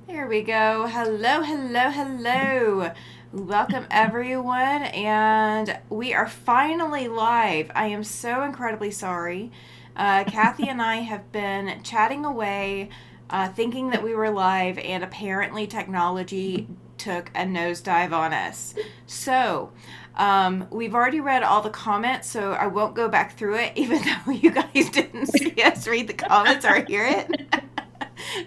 There we go. Hello, hello, hello. Welcome, everyone. And we are finally live. I am so incredibly sorry. Cathy and I have been chatting away, thinking that we were live, and apparently technology took a nosedive on us. So, we've already read all the comments, so I won't go back through it, even though you guys didn't see us read the comments or hear it.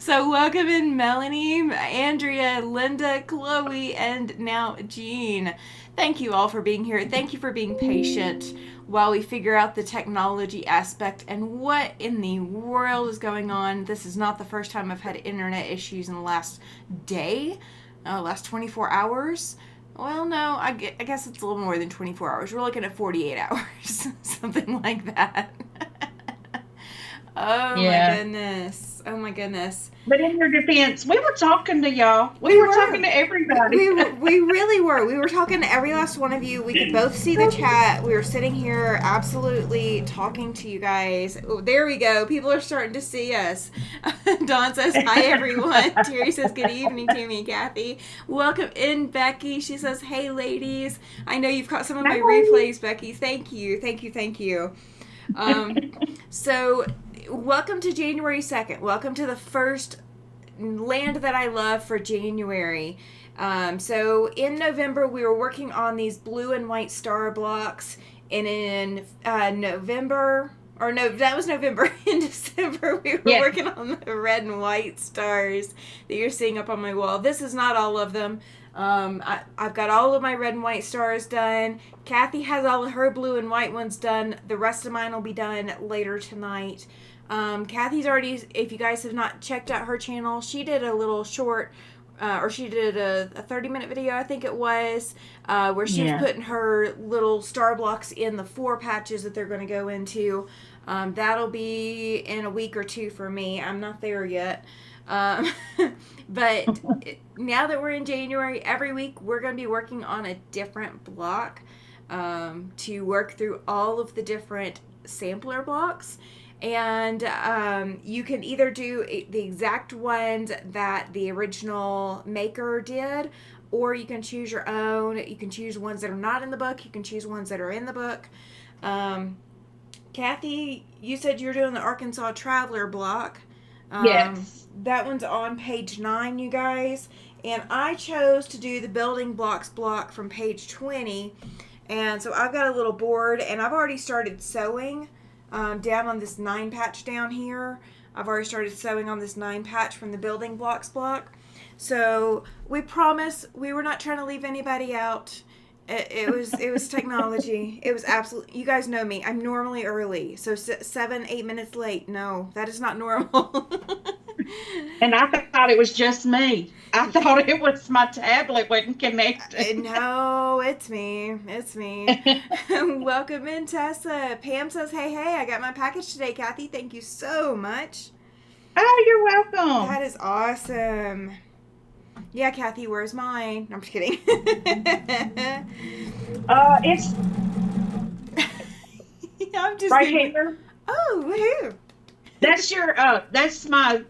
So welcome in Melanie, Andrea, Linda, Chloe, and now Jean. Thank you all for being here. Thank you for being patient while we figure out the technology aspect and what in the world is going on. This is not the first time I've had internet issues in the last day, last 24 hours. Well, no, I guess it's a little more than 24 hours. We're looking at 48 hours, something like that. Oh my Yeah. goodness. Oh my goodness. But in your defense, we were talking to y'all. We We were talking were. to everybody. We really were. We were talking to every last one of you. We could both see the chat. We were sitting here absolutely talking to you guys. Oh, there we go. People are starting to see us. Dawn says, hi, everyone. Terry says, good evening to me, Cathy. Welcome in, Becky. She says, hey, ladies. I know you've caught some of my replays, Becky. Thank you. Thank you. Thank you. Um, so, welcome to January 2nd. Welcome to the first land that I love for January. So in November, we were working on these blue and white star blocks, and in November, or no, that was November. In December, we were Yeah. working on the red and white stars that you're seeing up on my wall. This is not all of them. I've got all of my red and white stars done. Cathy has all of her blue and white ones done. The rest of mine will be done later tonight. Cathy's already, if you guys have not checked out her channel, she did a little short, or she did a 30-minute video, I think it was, where she was Yeah. putting her little star blocks in the 4 patches that they're going to go into. That'll be in a week or two for me. I'm not there yet. Um, but now that we're in January, every week we're going to be working on a different block to work through all of the different sampler blocks. And you can either do the exact ones that the original maker did, or you can choose your own. You can choose ones that are not in the book. You can choose ones that are in the book. Cathy, you said you're doing the Arkansas Traveler block. Yes. That one's on page 9, you guys. And I chose to do the building blocks block from page 20. And so I've got a little board, and I've already started sewing down on this 9 patch down here. I've already started sewing on this 9 patch from the building blocks block. So we promise we were not trying to leave anybody out. It was technology. It was absolutely. You guys know me. I'm normally early, so 7-8 minutes late. No, that is not normal. And I thought it was just me. I thought it was my tablet wasn't connected. No, it's me. It's me. Welcome in, Tessa. Pam says, hey, hey, I got my package today, Cathy. Thank you so much. Oh, you're welcome. That is awesome. Yeah, Cathy, where's mine? No, I'm just kidding. It's I'm just right kidding. here. Oh, woohoo. That's my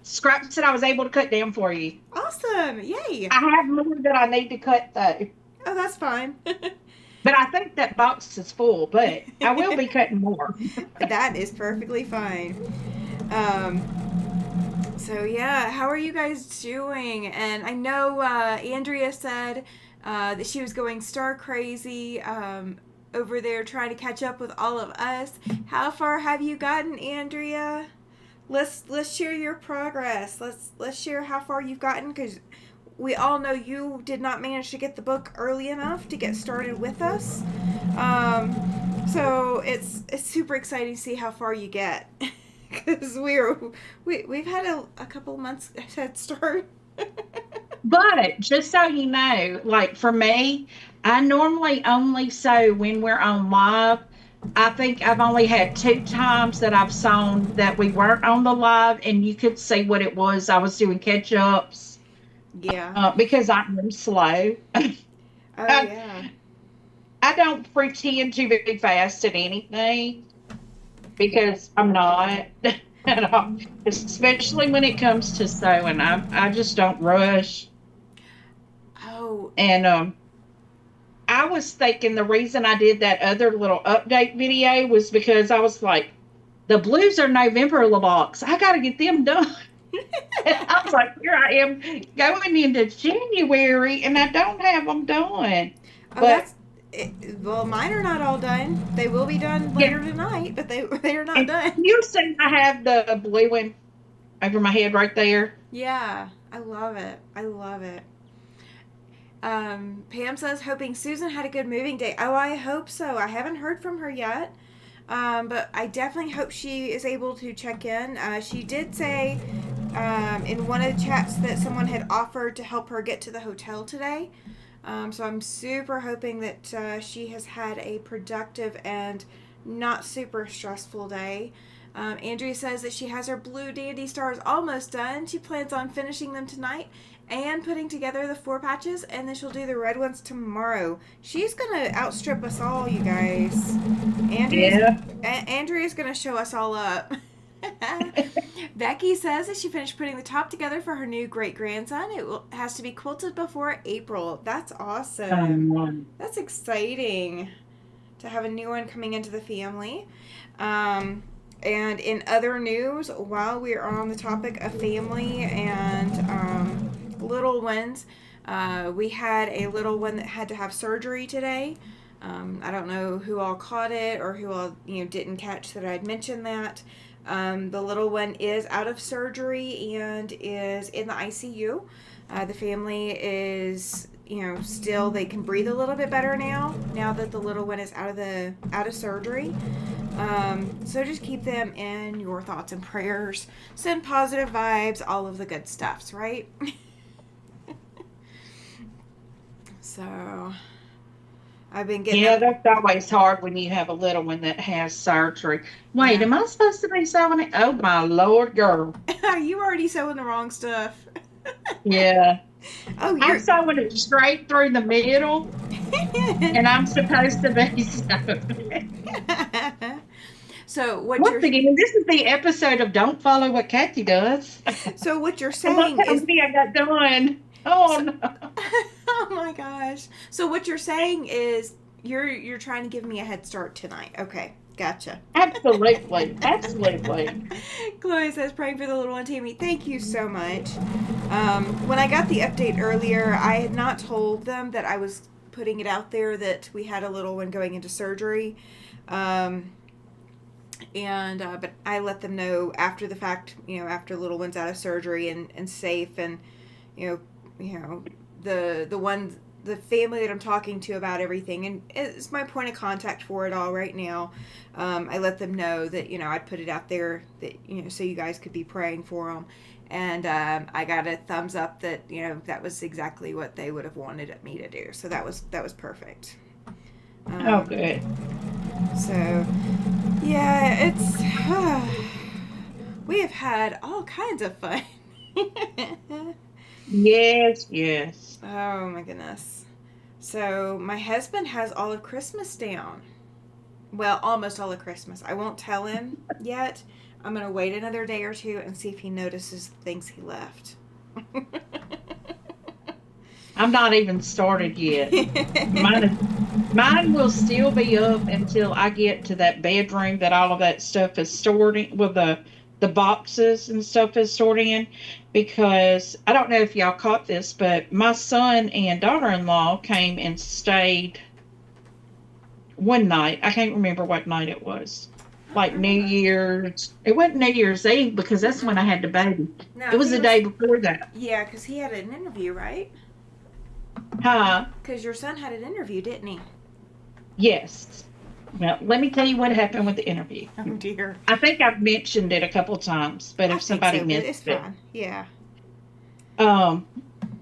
scraps that I was able to cut down for you. Awesome. Yay. I have more that I need to cut though. Oh, that's fine. But I think that box is full, but I will be cutting more. That is perfectly fine. Um, so yeah, how are you guys doing? And I know Andrea said that she was going star crazy over there trying to catch up with all of us. How far have you gotten, Andrea? Let's share your progress. Let's share how far you've gotten, because we all know you did not manage to get the book early enough to get started with us. So it's super exciting to see how far you get, because we've had a couple months head start. But just so you know, like for me, I normally only sew when we're on live. I think I've only had 2 times that I've sewn that we weren't on the live, and you could see what it was. I was doing catch ups Yeah. because I'm slow. Oh I, yeah. I don't pretend to be fast at anything because I'm not. at all, especially when it comes to sewing. I just don't rush. Oh, And I was thinking the reason I did that other little update video was because I was like, the blues are November box. I got to get them done. I was like, here I am going into January and I don't have them done. oh, But that's well. Mine are not all done. They will be done yeah, later tonight, but they are not and done. you see, I have the blue one over my head right there. Yeah, I love it. I love it. Pam says, hoping Susan had a good moving day. Oh, I hope so. I haven't heard from her yet. But I definitely hope she is able to check in. She did say in one of the chats that someone had offered to help her get to the hotel today. So I'm super hoping that she has had a productive and not super stressful day. Andrea says that she has her blue dandy stars almost done. She plans on finishing them tonight and putting together the 4 patches, and then she'll do the red ones tomorrow. She's gonna outstrip us all, you guys. Andrea's Yeah. Andrea's gonna show us all up. Becky says that she finished putting the top together for her new great grandson. Has to be quilted before April. That's awesome. That's exciting to have a new one coming into the family. And in other news, while we're on the topic of family and little ones, we had a little one that had to have surgery today. I don't know who all caught it or who all didn't catch that I'd mentioned that. The little one is out of surgery and is in the ICU. The family is still, they can breathe a little bit better now that the little one is out of surgery. So just keep them in your thoughts and prayers. Send positive vibes, all of the good stuffs, right? So I've been getting That's always hard when you have a little one that has surgery. Wait, Yeah. am I supposed to be sewing it? Oh my Lord, girl. You already sewing the wrong stuff. Yeah. Oh, I'm you're. sewing it straight through the middle, and I'm supposed to be sewing. So what Once you're again, this is the episode of Don't Follow What Cathy Does. so what you're And look saying how is many I got done. Oh so, no. oh my gosh. So what you're saying is you're trying to give me a head start tonight. Okay, gotcha. Absolutely. Absolutely. Chloe says praying for the little one, Tammy. Thank you so much. When I got the update earlier, I had not told them that I was putting it out there that we had a little one going into surgery. But I let them know after the fact, after little one's out of surgery and safe, and the family that I'm talking to about everything, and it's my point of contact for it all right now. I let them know that I'd put it out there that so you guys could be praying for them, and I got a thumbs up that that was exactly what they would have wanted me to do. So that was perfect. Oh, good. So yeah, it's we have had all kinds of fun. Yes, yes. Oh my goodness. So my husband has all of Christmas down. Well, almost all of Christmas. I won't tell him yet. I'm going to wait another day or two and see if he notices the things he left. I'm not even started yet. Mine will still be up until I get to that bedroom that all of that stuff is stored in, with the boxes and stuff is stored in, because I don't know if y'all caught this, but my son and daughter-in-law came and stayed one night. I can't remember what night it was. Like New Year's. It wasn't New Year's Eve because that's when I had the baby. No, It was the day before that. Yeah, because he had an interview, right? Huh? Because your son had an interview, didn't he? Yes. Well, let me tell you what happened with the interview. Oh dear. I think I've mentioned it a couple times, but I if think somebody so, but missed it's it. fine. Yeah.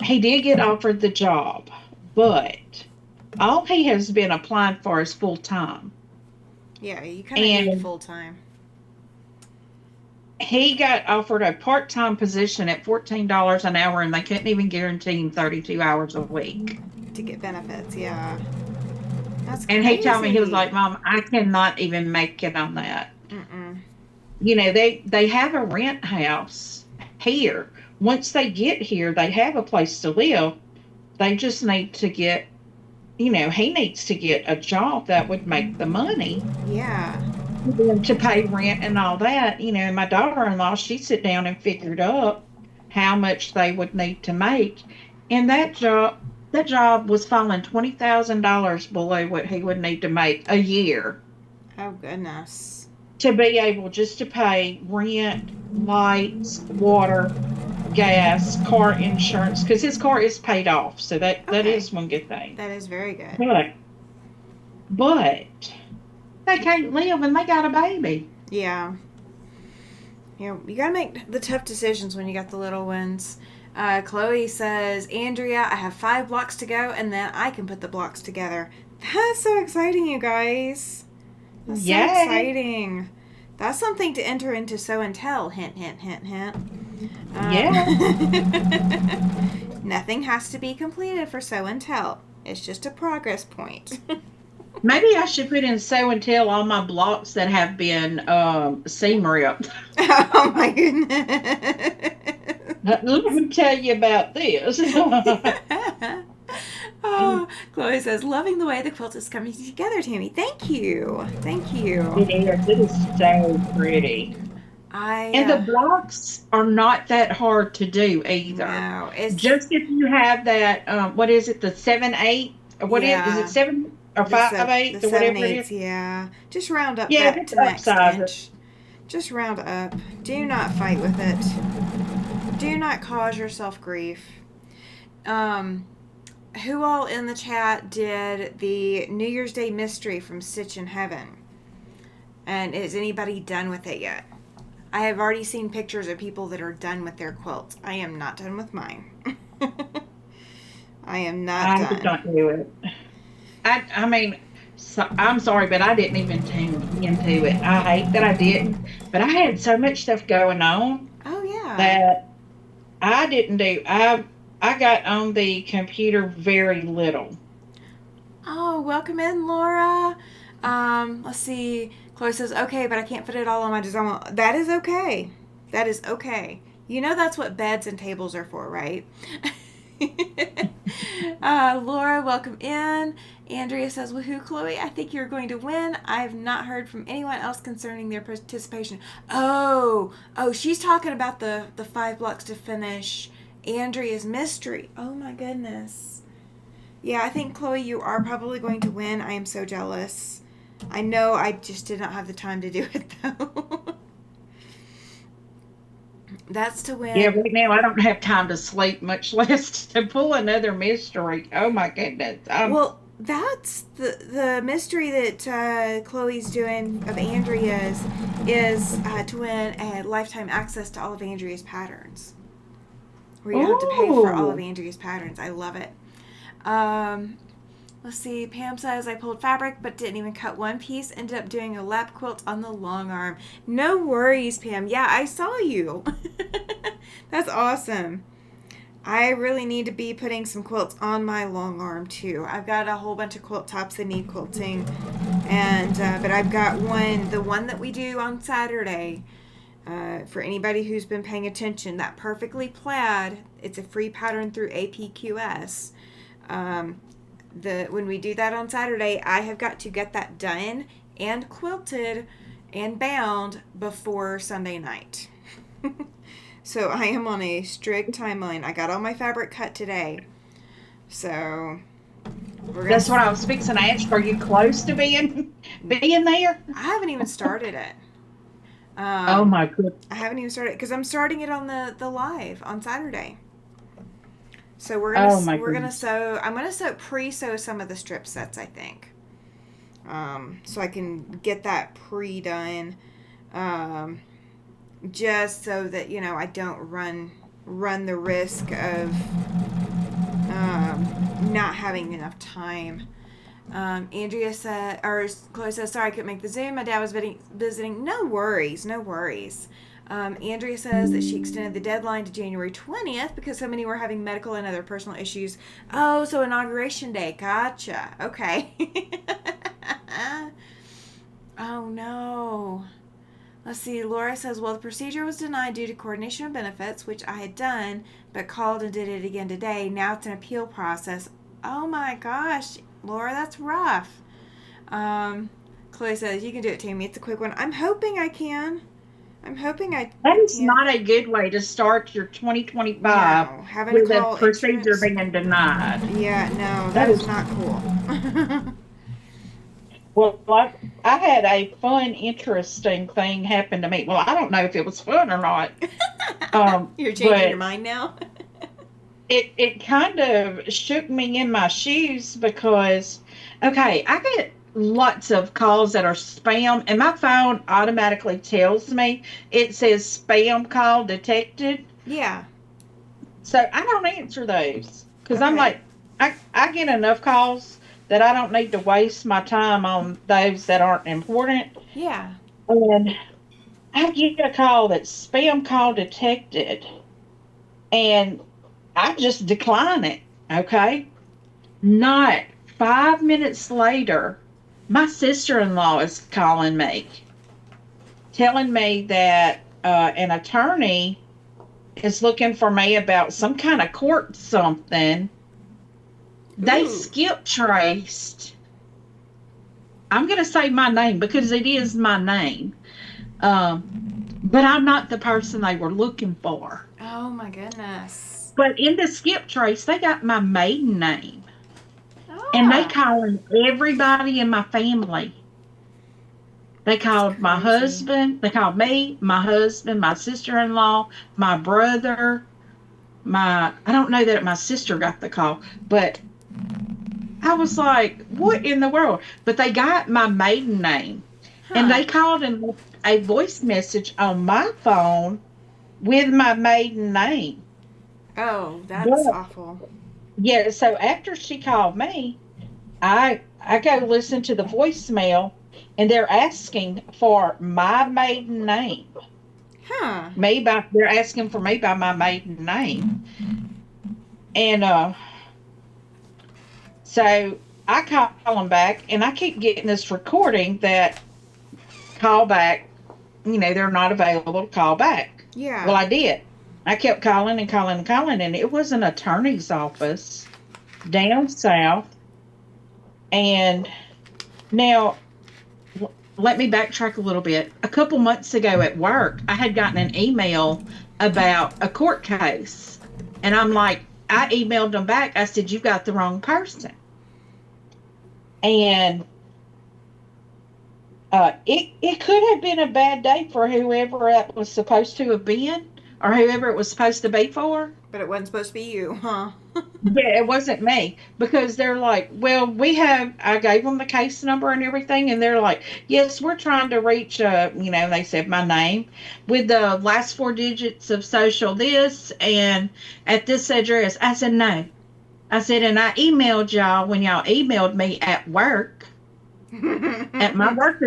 He did get offered the job, but all he has been applying for is full time. Yeah, you kind of need And full time he got offered a part time position at $14 an hour, and they couldn't even guarantee him 32 hours a week. to get benefits. Yeah. That's And he told me, he was crazy. like, Mom, I cannot even make it on that. Mm-mm. they have a rent house here. Once they get here, they have a place to live. They just need to get, he needs to get a job that would make the money Yeah. to pay rent and all that. And my daughter-in-law, she sit down and figured up how much they would need to make. And that job was falling $20,000 below what he would need to make a year Oh, goodness. to be able just to pay rent, lights, water, gas, car insurance, because his car is paid off. So that Okay. is one good thing. That is very good. But they can't live and they got a baby. Yeah. You gotta make the tough decisions when you got the little ones. Chloe says, Andrea, I have 5 blocks to go, and then I can put the blocks together. That's so exciting, you guys. That's so exciting. That's something to enter into Show and Tell. Hint, hint, hint, hint. Yeah. Nothing has to be completed for Show and Tell. It's just a progress point. Maybe I should put in Show and Tell all my blocks that have been seam ripped. Oh my goodness. Let me tell you about this. Oh, Chloe says, loving the way the quilt is coming together, Tammy. Thank you. Thank you. It is. It is so pretty. And the blocks are not that hard to do either. No, it's just if you have that, what is it, the 7/8? Or what is it 7 or 5/8 or whatever it is? Yeah. Just round up Yeah, that just to the next upsize inch. Just round up. Do not fight with it. Do not cause yourself grief. Who all in the chat did the New Year's Day mystery from Stitch in Heaven? And is anybody done with it yet? I have already seen pictures of people that are done with their quilts. I am not done with mine. I am not done. I did not do it. I mean, I'm sorry, but I didn't even tune into it. I hate that I didn't. But I had so much stuff going on. Oh, yeah. That I didn't do. I got on the computer very little. Oh, welcome in, Laura. Let's see. Chloe says, okay, but I can't fit it all on my design wall. That is okay. That is okay. You know that's what beds and tables are for, right? Laura, welcome in. Andrea says, woohoo, Chloe, I think you're going to win. I have not heard from anyone else concerning their participation. Oh, she's talking about the 5 blocks to finish Andrea's mystery. Oh, my goodness. Yeah, I think, Chloe, you are probably going to win. I am so jealous. I know I just did not have the time to do it, though. That's to win. Yeah, right now I don't have time to sleep, much less to pull another mystery. Oh, my goodness. Well, that's the mystery that Chloe's doing of Andrea's is to win a lifetime access to all of Andrea's patterns. Where you don't have to pay for all of Andrea's patterns. I love it. Let's see. Pam says, I pulled fabric but didn't even cut one piece. Ended up doing a lap quilt on the long arm. No worries, Pam. Yeah, I saw you. That's awesome. I really need to be putting some quilts on my long arm too. I've got a whole bunch of quilt tops that need quilting. And but I've got the one that we do on Saturday. For anybody who's been paying attention, that Perfectly Plaid, it's a free pattern through APQS. When we do that on Saturday, I have got to get that done and quilted and bound before Sunday night. So I am on a strict timeline. I got all my fabric cut today. So that's what I was fixing to ask. Are you close to being there? I haven't even started it. Oh my goodness. I haven't even started because I'm starting it on the live on Saturday. So we're gonna sew. I'm gonna pre-sew some of the strip sets, I think. So I can get that pre-done, just so that I don't run the risk of not having enough time. Andrea said, or Chloe says, sorry I couldn't make the Zoom. My dad was visiting. No worries. Andrea says that she extended the deadline to January 20th because so many were having medical and other personal issues. Oh, so Inauguration Day. Gotcha. Okay. Oh, no. Let's see. Laura says, well, the procedure was denied due to coordination of benefits, which I had done, but called and did it again today. Now it's an appeal process. Oh my gosh, Laura, that's rough. Chloe says, you can do it, Tammy. It's a quick one. I'm hoping I can. I'm hoping I That is can. not a good way to start your 2025 No, having to with a call procedure insurance. being denied. Yeah, no, That that is is not cool. well, I had a fun, interesting thing happen to me. Well, I don't know if it was fun or not, You're changing but your mind now? it kind of shook me in my shoes because, okay, I get lots of calls that are spam, and my phone automatically tells me it says spam call detected. Yeah. So I don't answer those because I'm Okay. like, I get enough calls that I don't need to waste my time on those that aren't important. Yeah. And I get a call that's spam call detected, and I just decline it. Okay. Not 5 minutes later, my sister in law is calling me, telling me that an attorney is looking for me about some kind of court something. They Ooh. skip traced. I'm going to say my name because it is my name. But I'm not the person they were looking for. Oh my goodness. But in the skip trace, they got my maiden name. And they Ah. calling everybody in my family. They called my Crazy. husband. They called me, my husband, my sister-in-law, my brother, I don't know that my sister got the call, but I was like, what in the world? But they got my maiden name. And Huh. they called and left a voice message on my phone with my maiden name. Oh, that's But awful. yeah, so after she called me, I go listen to the voicemail, and they're asking for my maiden name. Huh. They're asking for me by my maiden name. And so I call them back, and I keep getting this recording that call back, they're not available to call back. Well, Yeah. I did. I kept calling and calling and calling, and it was an attorney's office down south. And now, let me backtrack a little bit. A couple months ago at work, I had gotten an email about a court case. And I'm like, I emailed them back. I said, you got the wrong person. And it could have been a bad day for whoever it was supposed to have been or whoever it was supposed to be for. But it wasn't supposed to be you, huh? Yeah, it wasn't me because they're like, well, I gave them the case number and everything, and they're like, yes, we're trying to reach, they said my name with the last four digits of social this and at this address. I said, no. I said, and I emailed y'all when y'all emailed me at work, at my work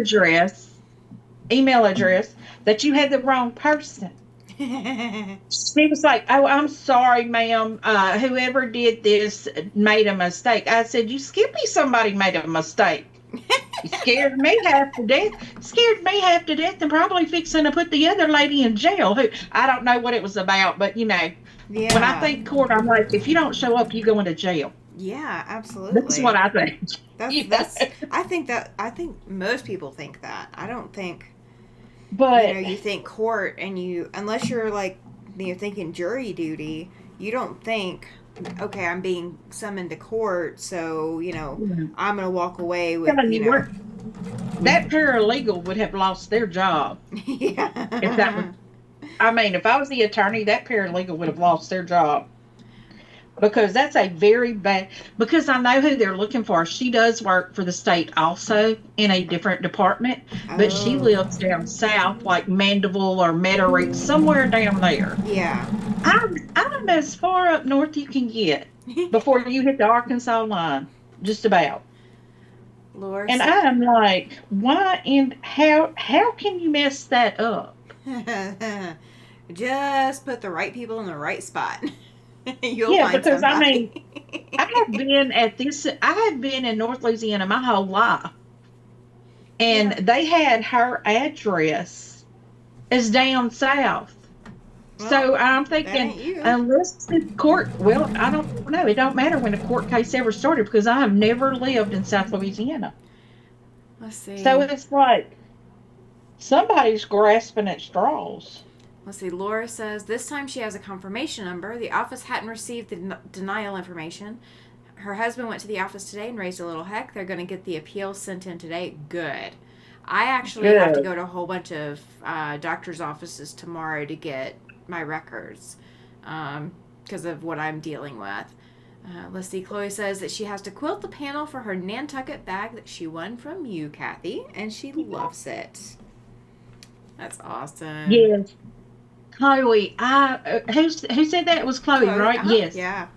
email address, that you had the wrong person. She was like, oh, I'm sorry, ma'am. Whoever did this made a mistake. I said, you skippy, somebody made a mistake. You scared me half to death. Scared me half to death and probably fixing to put the other lady in jail. Who I don't know what it was about, but when I Yeah. think court, I'm like, if you don't show up, you go into jail. Yeah, That's what absolutely. I think. That's I think most people think that. I don't think But you think court and unless you're like thinking jury duty, you don't think, okay, I'm being summoned to court, so, I'm going to walk away with, telling you what, that paralegal would have lost their job if that was. yeah. I mean, if I was the attorney, that paralegal would have lost their job because that's a very bad. Because I know who they're looking for. She does work for the state also in a different department, but she Oh. lives down south, like Mandeville or Metairie, somewhere down there. Yeah. I'm as far up north you can get before you hit the Arkansas line, just about. Laura And said, I'm like, why and how can you mess that up? just put the right people in the right spot. You'll Yeah, find because I mean, somebody. I have been in North Louisiana my whole life. And Yeah. they had her address. is down south. Well, So I'm that ain't thinking, you. unless the court, well, I don't know. It don't matter when the court case ever started because I have never lived in South Louisiana. Let's So see. it's like somebody's grasping at straws. Let's see. Laura says this time she has a confirmation number. The office hadn't received the denial information. Her husband went to the office today and raised a little heck. They're going to get the appeal sent in today. Good. I actually have to Good. go to a whole bunch of doctor's offices tomorrow to get my records because of what I'm dealing with. Let's see. Chloe says that she has to quilt the panel for her Nantucket bag that she won from you, Cathy, and she loves it. That's awesome. Yes. Chloe, who said that? It was Chloe, Chloe, right? Yes. yeah.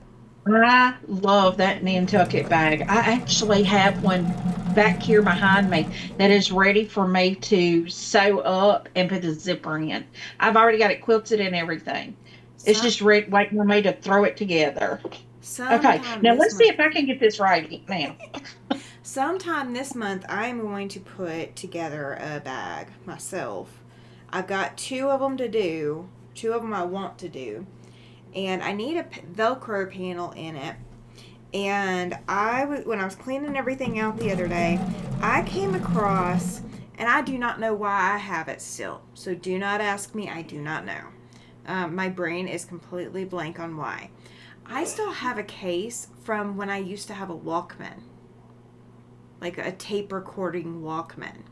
I love that Nantucket bag. I actually have one back here behind me that is ready for me to sew up and put the zipper in. I've already got it quilted and everything. It's Some just waiting for me to throw it together. Okay, sometime now this let's see month. if I can get this right now. Sometime this month, I'm going to put together a bag myself. I've got two of them to do. Two of them I want to do, and I need a Velcro panel in it. And when I was cleaning everything out the other day, I came across, and I do not know why I have it still. So do not ask me. I do not know. My brain is completely blank on why. I still have a case from when I used to have a Walkman, like a tape recording Walkman.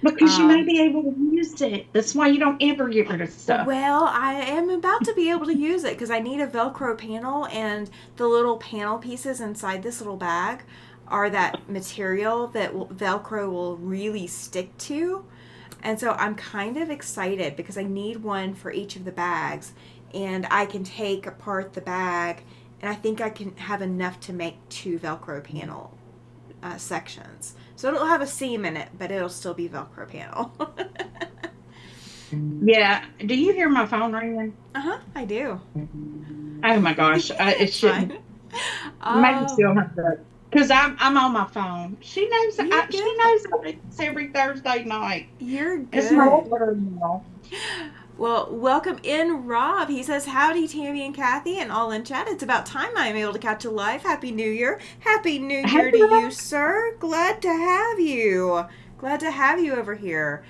Because you may Um, be able to use it. That's why you don't ever get rid of stuff. well, I am about to be able to use it because I need a Velcro panel, and the little panel pieces inside this little bag are that material that Velcro will really stick to. And so I'm kind of excited because I need one for each of the bags, and I can take apart the bag, and I think I can have enough to make two Velcro panel sections. So it'll have a seam in it, but it'll still be Velcro panel. Yeah. Do you hear my phone ringing? Uh-huh, I do. Oh my gosh. It It's shouldn't. fine. Maybe Oh, she'll have to. Because I'm on my phone. She knows you're she good. knows I do this every Thursday night. You're It's my good. order now. Well, welcome in, Rob. He says, howdy, Tammy and Cathy, and all in chat. It's about time I am able to catch a live. Happy New Year. Happy New Year to you, Hello. sir. Glad to have you. Glad to have you over here.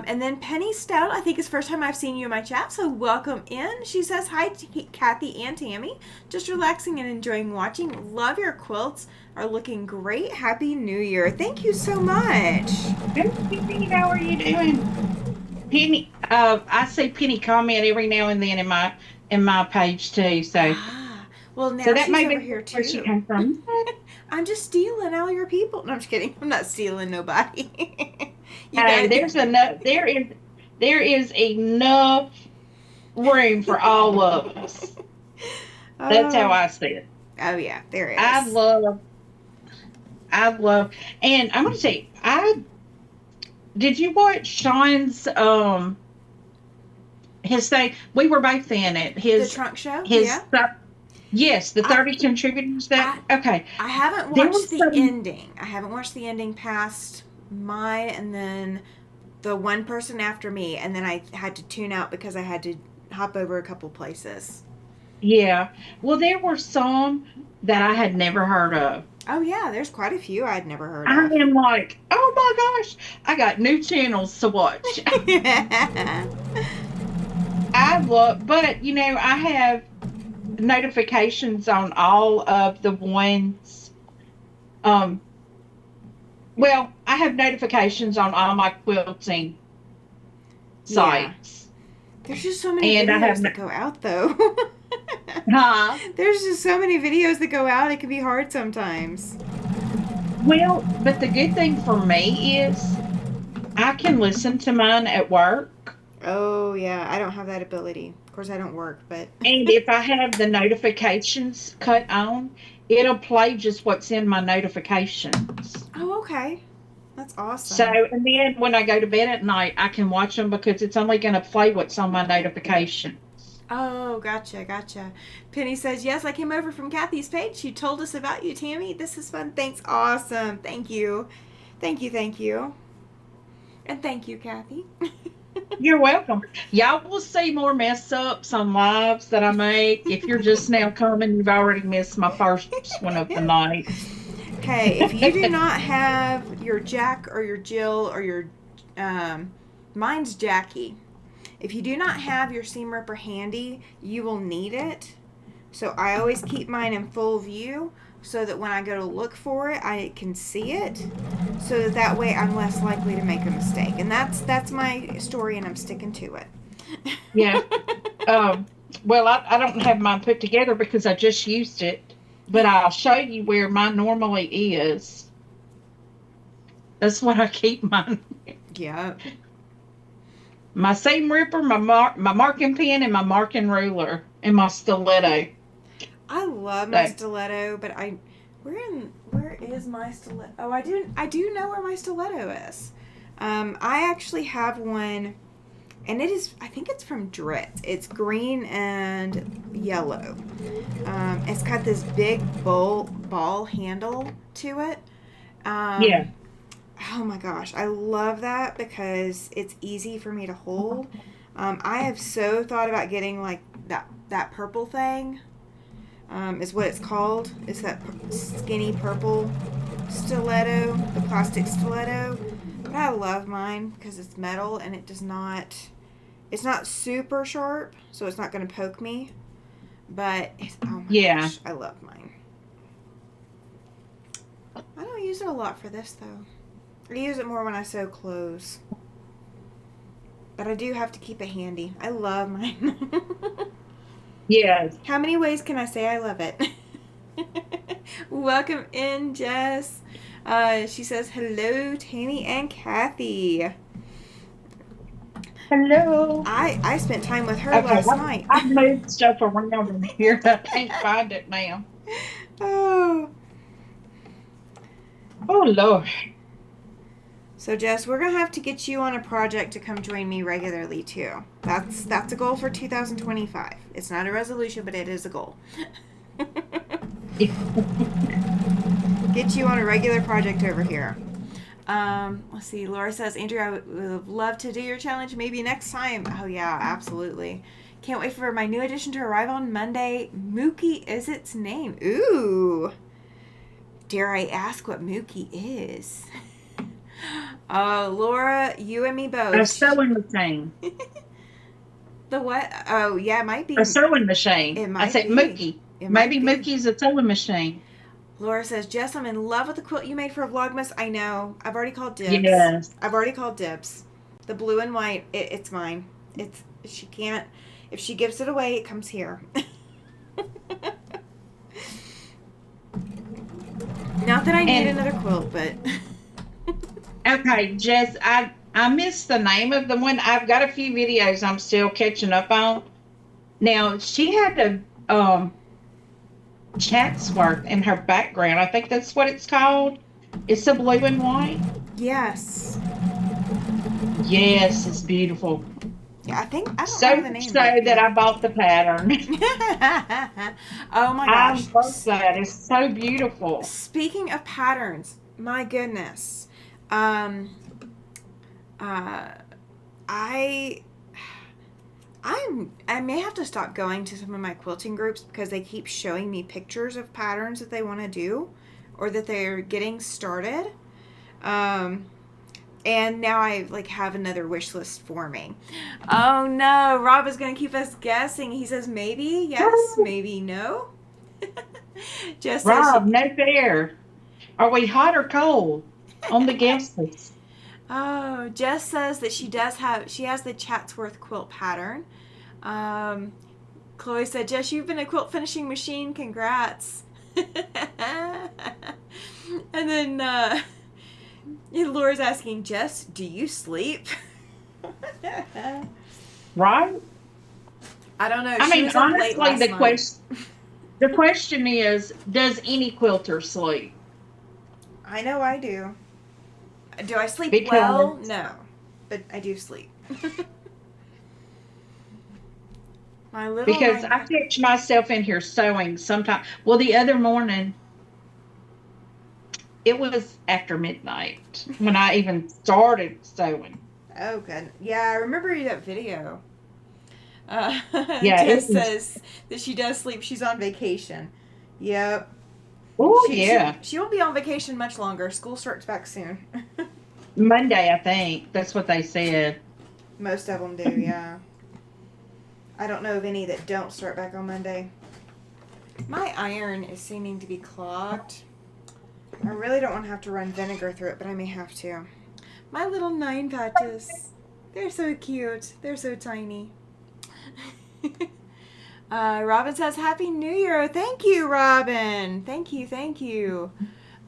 And then Penny Stout, I think it's the first time I've seen you in my chat, so welcome in. She says, hi, Cathy and Tammy. Just relaxing and enjoying watching. Love your quilts. Are looking great. Happy New Year. Thank you so much. Hey, Penny, how are you doing? Penny, I see Penny comment every now and then in my page too. Ah, well, So now that she's may over be here where she too. came from. I'm just stealing all your people. No, I'm just kidding. I'm not stealing nobody. You Hey, guys. there is enough room for all of us. That's how Oh, I see it. oh yeah, there I is. love I love, and I'm gonna say, I did you watch Sean's his thing? We were both in it. The trunk show. His Yeah. yes, the I 30 contributors I that okay. I haven't There watched was the some ending. I haven't watched the ending past mine, and then the one person after me, and then I had to tune out because I had to hop over a couple places. yeah. Well, there were some that I had never heard of. Oh yeah, there's quite a few I'd never heard I of. am like, oh my gosh, I got new channels to watch. I love, but I have notifications on all of the ones. Um, well, I have notifications on all my quilting Yeah. sites, There's just so many and I have, videos that go out, though. huh? There's just so many videos that go out, it can be hard sometimes. Well, but the good thing for me is I can listen to mine at work, Oh, yeah, I don't have that ability. Of course, I don't work, but. and if I have the notifications cut on, it'll play just what's in my notifications. Oh, okay. That's So, awesome. and then when I go to bed at night, I can watch them because it's only going to play what's on my notification. Oh, gotcha, gotcha. Penny says, yes, I came over from Cathy's page. She told us about you, Tammy. This is fun. Thanks. Awesome. Thank you. Thank you, thank you. And thank you, Cathy. You're welcome. Y'all will see more mess ups on lives that I make. If you're just now coming, you've already missed my first one of the night. Okay, if you do not have your Jack or your Jill or your, um, mine's Jackie. If you do not have your seam ripper handy, you will need it. So I always keep mine in full view so that when I go to look for it, I can see it. So that way I'm less likely to make a mistake. And that's my story, and I'm sticking to it. Yeah. Um, well, I don't have mine put together because I just used it, but I'll show you where mine normally is. That's what I keep mine. Yeah. My seam ripper, my marking pen, and my marking ruler, and my stiletto. I love my So, stiletto, but where is my stiletto? Oh, I do know where my stiletto is. I actually have one, and I think it's from Drit. It's green and yellow. It's got this big ball handle to it. yeah. Um, oh my gosh, I love that because it's easy for me to hold. I have so thought about getting like that purple thing. Is what it's called. It's that skinny purple stiletto, the plastic stiletto. But I love mine because it's metal and it does not. It's not super sharp, so it's not going to poke me. But oh my Yeah. gosh, I love mine. I don't use it a lot for this though. I use it more when I sew clothes. But I do have to keep it handy. I love mine. Yeah. How many ways can I say I love it? Welcome in, Jess. She says, hello, Tammy and Cathy. Hello. I spent time with her Okay, last night. I've moved stuff around in here. I can't find it now. Oh. Oh, Lord. So, Jess, we're going to have to get you on a project to come join me regularly, too. That's a goal for 2025. It's not a resolution, but it is a goal. Get you on a regular project over here. Let's see. Laura says, Andrew, I would love to do your challenge maybe next time. Oh, yeah, absolutely. Can't wait for my new addition to arrive on Monday. Mookie is its name. Ooh. Dare I ask what Mookie is? Laura, you and me both. A sewing machine. The what? Oh, yeah, it might be. A sewing machine. It I might said be. Mookie. It Maybe might be. Mookie's a sewing machine. Laura says, Jess, I'm in love with the quilt you made for Vlogmas. I know. I've already called dibs. Yes. I've already called dibs. The blue and white, it's mine. She can't. If she gives it away, it comes here. Not that I need another quilt, but. Okay, Jess, I missed the name of the one. I've got a few videos I'm still catching up on. Now, she had a Chatsworth in her background. I think that's what it's called. It's a blue and white. Yes. Yes, it's beautiful. Yeah, I don't So know the name. so But that yeah. I bought the pattern. Oh my I gosh. love that. It's so beautiful. Speaking of patterns, my goodness. Um, I I may have to stop going to some of my quilting groups because they keep showing me pictures of patterns that they want to do or that they're getting started. And now I have another wish list for me. Oh no, Rob is going to keep us guessing. He says maybe yes, maybe no. Just Rob, no fair. Are we hot or cold on the guest list? Oh, Jess says that she has the Chatsworth quilt pattern. Chloe said, Jess, you've been a quilt finishing machine. Congrats. And then Laura's asking, Jess, do you sleep? Right? I don't know. I She mean, was up late last honestly, night. the question is, does any quilter sleep? I know I do. Do I sleep Because- well? No. But I do sleep. Because I catch myself in here sewing sometimes. Well, the other morning, it was after midnight when I even started sewing. Oh, good. Yeah, I remember that video. Yeah, it Jess was. says that she does sleep. She's on vacation. Yep. Oh She she yeah, she won't be on vacation much longer. School starts back soon. Monday I think that's what they said. Most of them do. Yeah. I don't know of any that don't start back on Monday. My iron is seeming to be clogged. I really don't want to have to run vinegar through it, but I may have to. My little 9 patches. They're so cute. They're so tiny. Robin says, Happy New Year. Thank you, Robin. Thank you, thank you.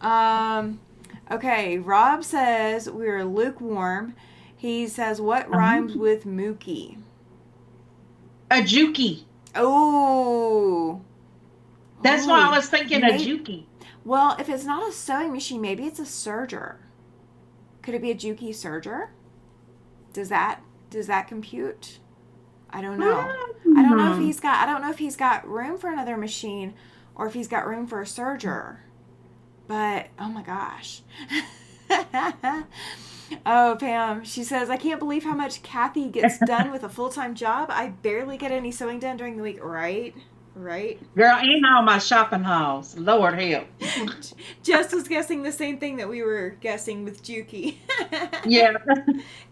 Okay, Rob says, we're lukewarm. He says, what rhymes with Mookie? A Juki. Oh. That's why I Ooh. was thinking a Juki. Well, if it's not a sewing machine, maybe it's a serger. Could it be a Juki serger? Does that compute? I don't know. I don't know if he's got room for another machine or if he's got room for a serger. But oh my gosh. Oh, Pam, she says, I can't believe how much Cathy gets done with a full-time job. I barely get any sewing done during the week. Right? Girl, and all my shopping hauls. Lord help. Jess was guessing the same thing that we were guessing with Juki. Yeah.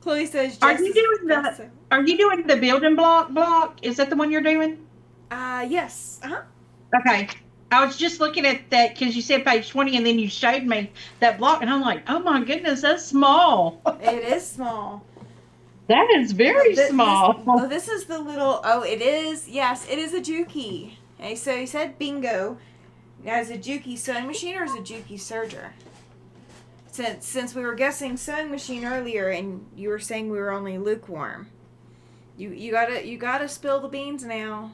Chloe says, Are you doing the building block? Is that the one you're doing? Yes. Uh-huh. Okay. I was just looking at that because you said page 20 and then you showed me that block and I'm like, oh my goodness, that's small. It is small. That is very small. This is the little, it is, yes, it is a Juki. Okay, so you said bingo. Now, is it a Juki sewing machine or is it a Juki serger? Since we were guessing sewing machine earlier and you were saying we were only lukewarm. You gotta spill the beans now.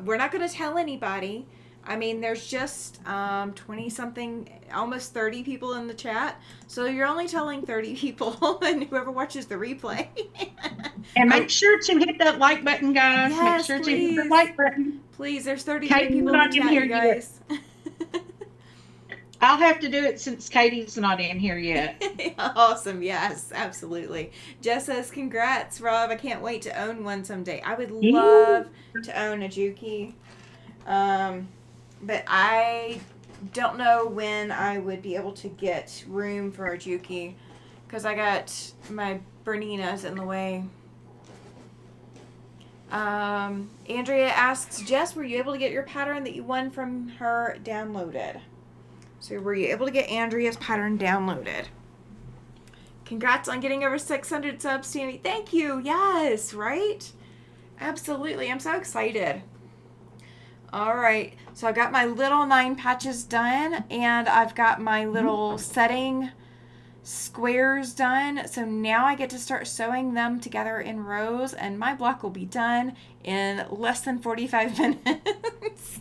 We're not gonna tell anybody. I mean, there's just 20-something, almost 30 people in the chat. So you're only telling 30 people and whoever watches the replay. And make sure to hit that like button, guys. Yes, make sure please. to hit the like button. Please, there's 33 Katie's people in not the in chat, here you guys. I'll have to do it since Katie's not in here yet. Awesome. Yes, absolutely. Jess says, congrats, Rob. I can't wait to own one someday. I would love to own a Juki. But I don't know when I would be able to get room for a Juki because I got my Berninas in the way. Andrea asks, Jess, were you able to get your pattern that you won from her downloaded? So were you able to get Andrea's pattern downloaded? Congrats on getting over 600 subs, Tammy. Thank you. Yes, right? Absolutely. I'm so excited. All right, so I've got my little 9 patches done, and I've got my little setting squares done. So now I get to start sewing them together in rows, and my block will be done in less than 45 minutes.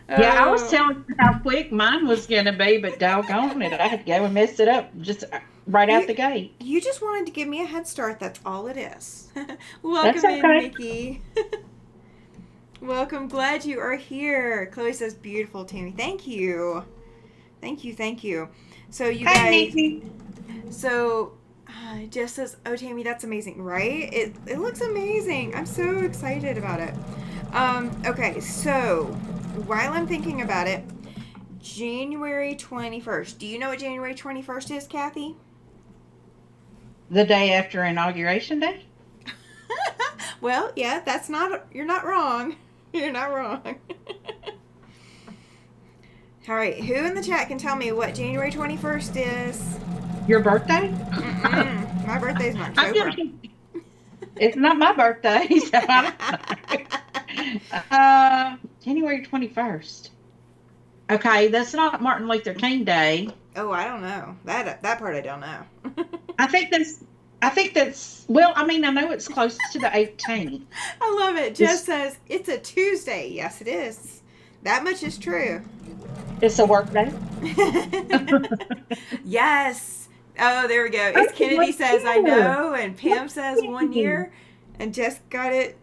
Yeah, I was telling you how quick mine was going to be, but doggone it, I had to go and mess it up just right out the gate. You just wanted to give me a head start. That's all it is. Welcome in, Nikki. Welcome. Glad you are here. Chloe says, beautiful, Tammy. Thank you. Thank you. So you guys. Nikki. So Jess says, oh, Tammy, that's amazing, right? It looks amazing. I'm so excited about it. Okay, so while I'm thinking about it, January 21st. Do you know what January 21st is, Cathy? The day after Inauguration Day? Well, yeah, you're not wrong. You're not wrong. All right, who in the chat can tell me what January 21st is? Your birthday? My birthday's in October. It's not my birthday, so I don't know. January 21st. Okay, that's not Martin Luther King Day. Oh, I don't know. That part I don't know. I think that's, well, I mean, I know it's close to the 18th. I love it. Jess says, it's a Tuesday. Yes, it is. That much is true. It's a work day? Yes. Oh, there we go. It's Kennedy says, I know. And Pam says 1 year. And Jess got it.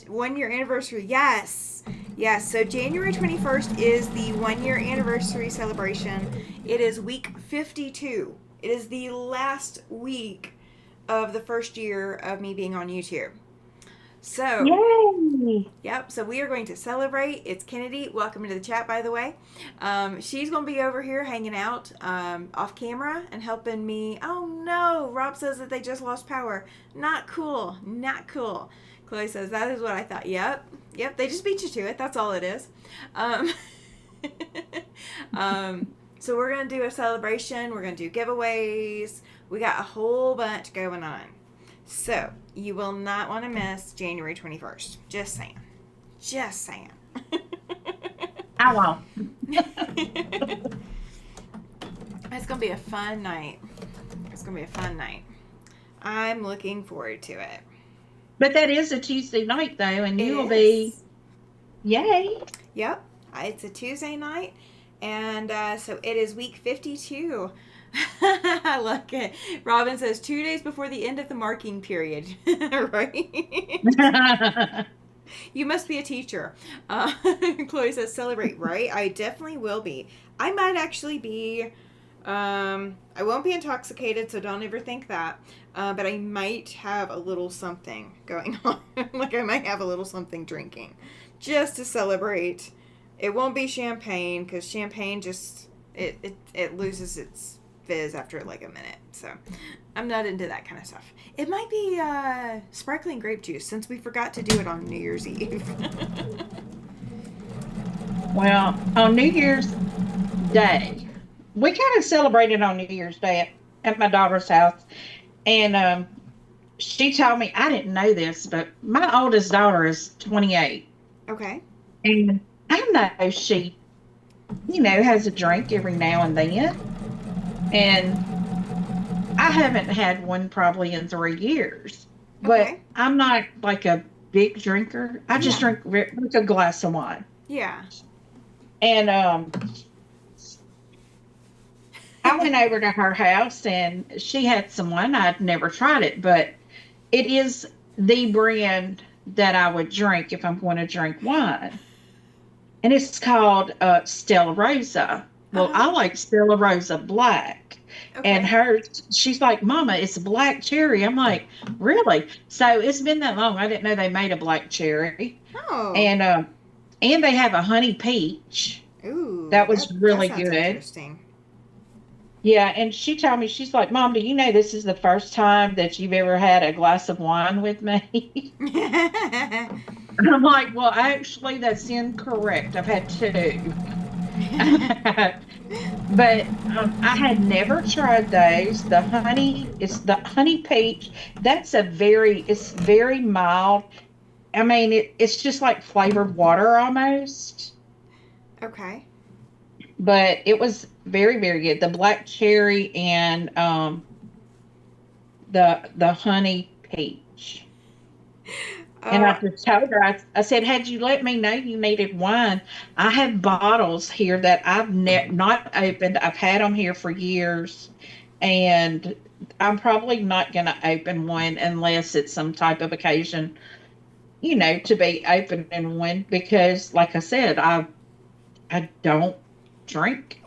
1 year anniversary. Yes. Yes. So January 21st is the 1 year anniversary celebration. It is week 52. It is the last week of the first year of me being on YouTube. So, Yay! yep, so we are going to celebrate. It's Kennedy. Welcome to the chat, by the way. She's going to be over here hanging out off camera and helping me. Oh no, Rob says that they just lost power. Not cool. Not cool. Chloe says, that is what I thought. Yep, they just beat you to it. That's all it is. Um, so we're going to do a celebration. We're going to do giveaways. We got a whole bunch going on. So, you will not want to miss January 21st. Just saying. Just saying. I won't. It's going to be a fun night. It's going to be a fun night. I'm looking forward to it. But that is a Tuesday night, though, and It you will is. be, yay. Yep. It's a Tuesday night. And so it is week 52. I like it. Robin says 2 days before the end of the marking period. Right? You must be a teacher. Chloe says celebrate, right? I definitely will be. I might actually be. I won't be intoxicated, so don't ever think that. But I might have a little something going on. Like I might have a little something drinking. Just to celebrate. It won't be champagne, because champagne just, it loses its fizz after like a minute. So I'm not into that kind of stuff. It might be sparkling grape juice, since we forgot to do it on New Year's Eve. Well, on New Year's Day, we kind of celebrated on New Year's Day at my daughter's house. And she told me, I didn't know this, but my oldest daughter is 28. Okay. And I know she, has a drink every now and then. And I haven't had one probably in 3 years. But Okay. I'm not like a big drinker. I just Yeah. drink like a glass of wine. Yeah. And I went over to her house and she had some wine. I'd never tried it, but it is the brand that I would drink if I'm going to drink wine. And it's called Stella Rosa. Well, Uh-huh. I like Stella Rosa Black. And Okay. she's like, Mama, it's black cherry. I'm like, really? So it's been that long. I didn't know they made a black cherry. Oh. And they have a honey peach. Ooh, That was that really sounds good. interesting. Yeah, and she told me, she's like, Mom, do you know this is the first time that you've ever had a glass of wine with me? And I'm like, well, actually, that's incorrect. I've had two. But I had never tried those. It's the honey peach. It's very mild. I mean, it's just like flavored water almost. Okay. But it was very, very good. The black cherry and the honey peach. And I Uh, just told her, I said, had you let me know you needed wine, I have bottles here that I've not opened. I've had them here for years. And I'm probably not going to open one unless it's some type of occasion, to be opening one. Because, like I said, I don't drink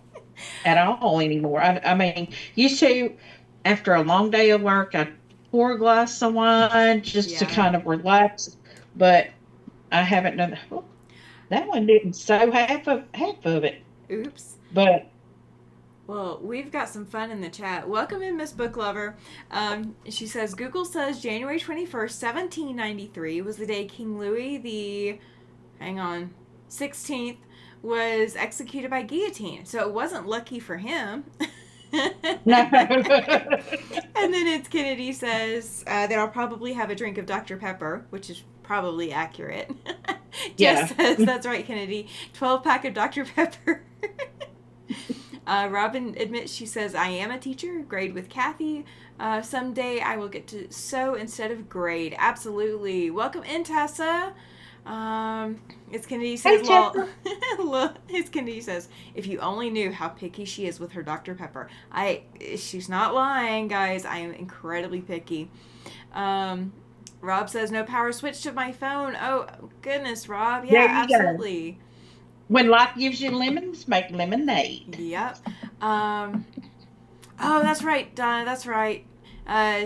at all anymore. I mean, used to, after a long day of work, I pour a glass of wine just to yeah. kind of relax. But I haven't done. Oh, that one didn't sew half of it. Oops. But Well, we've got some fun in the chat. Welcome in, Miss Book Lover. She says Google says January 21st, 1793 was the day King Louis the, hang on, 16th was executed by guillotine. So it wasn't lucky for him. no. And then it's Kennedy says that I'll probably have a drink of Dr. Pepper, which is probably accurate. Yeah. Jess says, that's right, Kennedy. 12-pack of Dr. Pepper. Robin admits, she says, I am a teacher, grade with Cathy. Someday I will get to sew instead of grade. Absolutely. Welcome in, Tessa. It's Kennedy says, Hey, well, Tessa. it's Kennedy says, if you only knew how picky she is with her Dr. Pepper. She's not lying, guys. I am incredibly picky. Rob says, no power switch to my phone. Oh, goodness, Rob. There Yeah, you go. absolutely. When life gives you lemons, make lemonade. Yep. Oh, that's right, Donna. That's right.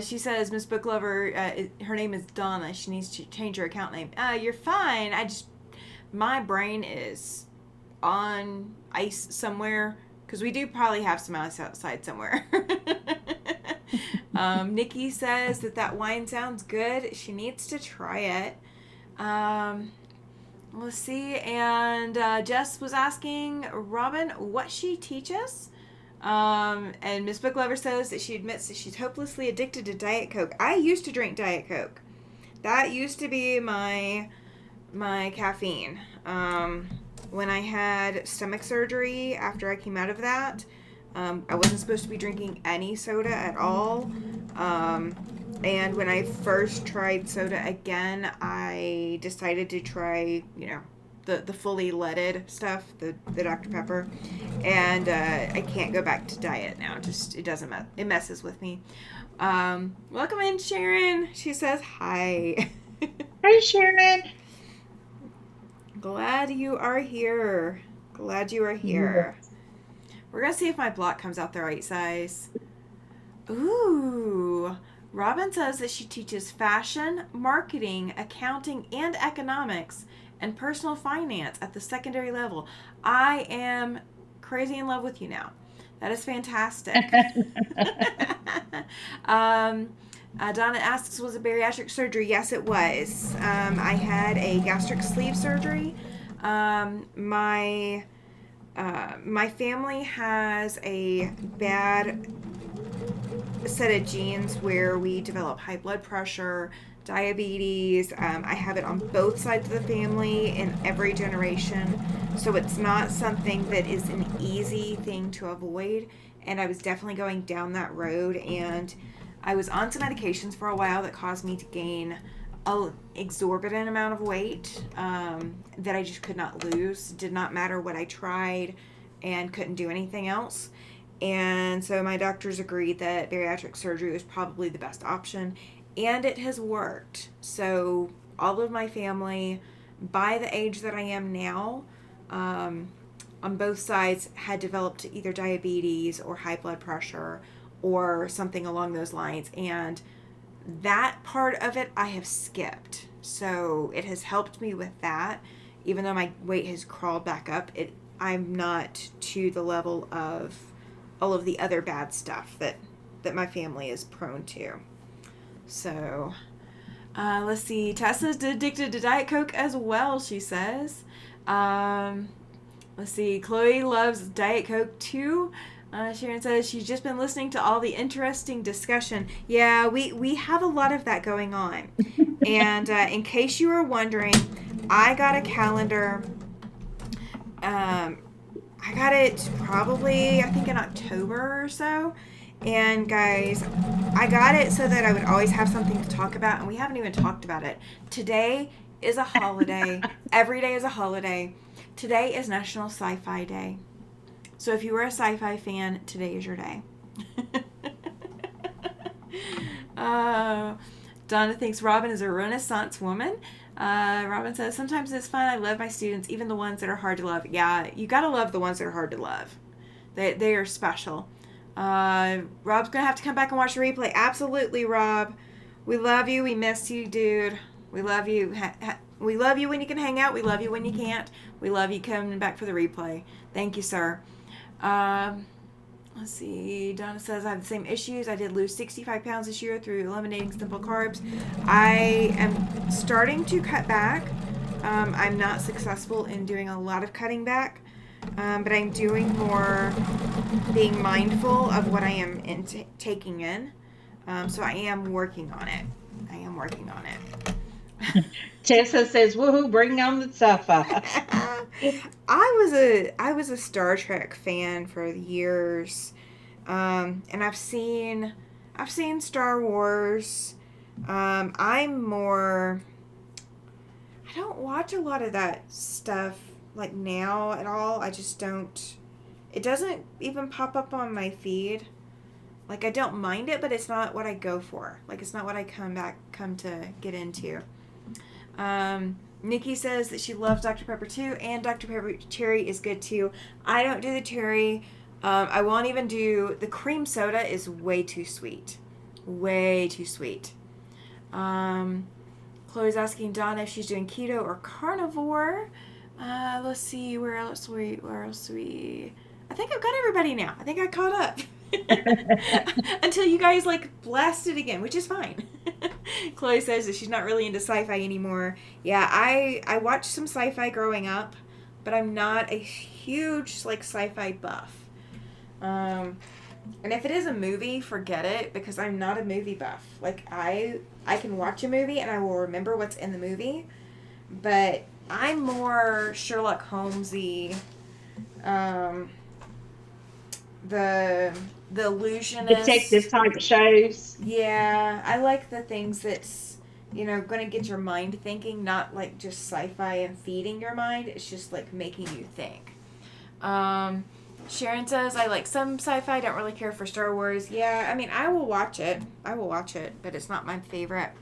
She says Miss Book Lover, her name is Donna. She needs to change her account name. You're fine. My brain is on ice somewhere because we do probably have some ice outside somewhere. Nikki says that wine sounds good. She needs to try it. Let's see. And Jess was asking Robin what she teaches. And Miss Book Lover says that she admits that she's hopelessly addicted to Diet Coke. I used to drink Diet Coke. That used to be my caffeine. When I had stomach surgery after I came out of that, I wasn't supposed to be drinking any soda at all. And when I first tried soda again, I decided to try, the fully leaded stuff, the Dr. Pepper, and I can't go back to diet now. Just it doesn't it messes with me. Welcome in, Sharon. She says hi. Hey, Sharon. Glad you are here. Glad you are here. Yeah. We're gonna see if my block comes out the right size. Ooh. Robin says that she teaches fashion, marketing, accounting, and economics and personal finance at the secondary level. I am crazy in love with you now. That is fantastic. Donna asks, was it bariatric surgery? Yes, it was. I had a gastric sleeve surgery. My family has a bad set of genes where we develop high blood pressure, diabetes. I have it on both sides of the family in every generation. So it's not something that is an easy thing to avoid. And I was definitely going down that road. And I was on some medications for a while that caused me to gain an exorbitant amount of weight that I just could not lose. Did not matter what I tried and couldn't do anything else. And so my doctors agreed that bariatric surgery was probably the best option. And it has worked. So all of my family, by the age that I am now, on both sides had developed either diabetes or high blood pressure or something along those lines. And that part of it I have skipped. So it has helped me with that. Even though my weight has crawled back up, I'm not to the level of all of the other bad stuff that my family is prone to. So, let's see. Tessa's addicted to Diet Coke as well, she says. Let's see. Chloe loves Diet Coke too. Sharon says she's just been listening to all the interesting discussion. Yeah, we have a lot of that going on. And in case you were wondering, I got a calendar. I got it probably, I think, in October or so. And guys, I got it so that I would always have something to talk about, and we haven't even talked about it. Today is a holiday. Every day is a holiday. Today is National Sci-Fi Day. So if you were a sci-fi fan, today is your day. Donna thinks Robin is a Renaissance woman. Robin says, sometimes it's fun. I love my students, even the ones that are hard to love. Yeah, you gotta love the ones that are hard to love. They are special. Rob's gonna have to come back and watch the replay. Absolutely, Rob. We love you. We miss you, dude. We love you. We love you when you can hang out. We love you when you can't. We love you coming back for the replay. Thank you, sir. Let's see. Donna says, I have the same issues. I did lose 65 pounds this year through eliminating simple carbs. I am starting to cut back. I'm not successful in doing a lot of cutting back. But I'm doing more being mindful of what I am taking in. So I am working on it. Tessa says, woohoo, bring on the sofa. I was a Star Trek fan for years. And I've seen Star Wars. I don't watch a lot of that stuff like now at all. I just don't. It doesn't even pop up on my feed. Like, I don't mind it, but it's not what I go for. Like, it's not what I come to get into. Nikki says that she loves Dr. Pepper too, and Dr. Pepper cherry is good too. I don't do the cherry. I won't even do the cream soda. Is way too sweet. Way too sweet. Chloe's asking Donna if she's doing keto or carnivore. Let's see, where else we... I think I've got everybody now. I think I caught up. Until you guys like blasted again, which is fine. Chloe says that she's not really into sci-fi anymore. Yeah, I watched some sci-fi growing up, but I'm not a huge like sci-fi buff. And if it is a movie, forget it, because I'm not a movie buff. Like I can watch a movie and I will remember what's in the movie, but I'm more Sherlock Holmesy. The illusionist, detective type shows. Yeah, I like the things that's, going to get your mind thinking, not like just sci-fi and feeding your mind. It's just like making you think. Sharon says, I like some sci-fi, don't really care for Star Wars. Yeah, I mean, I will watch it, but it's not my favorite.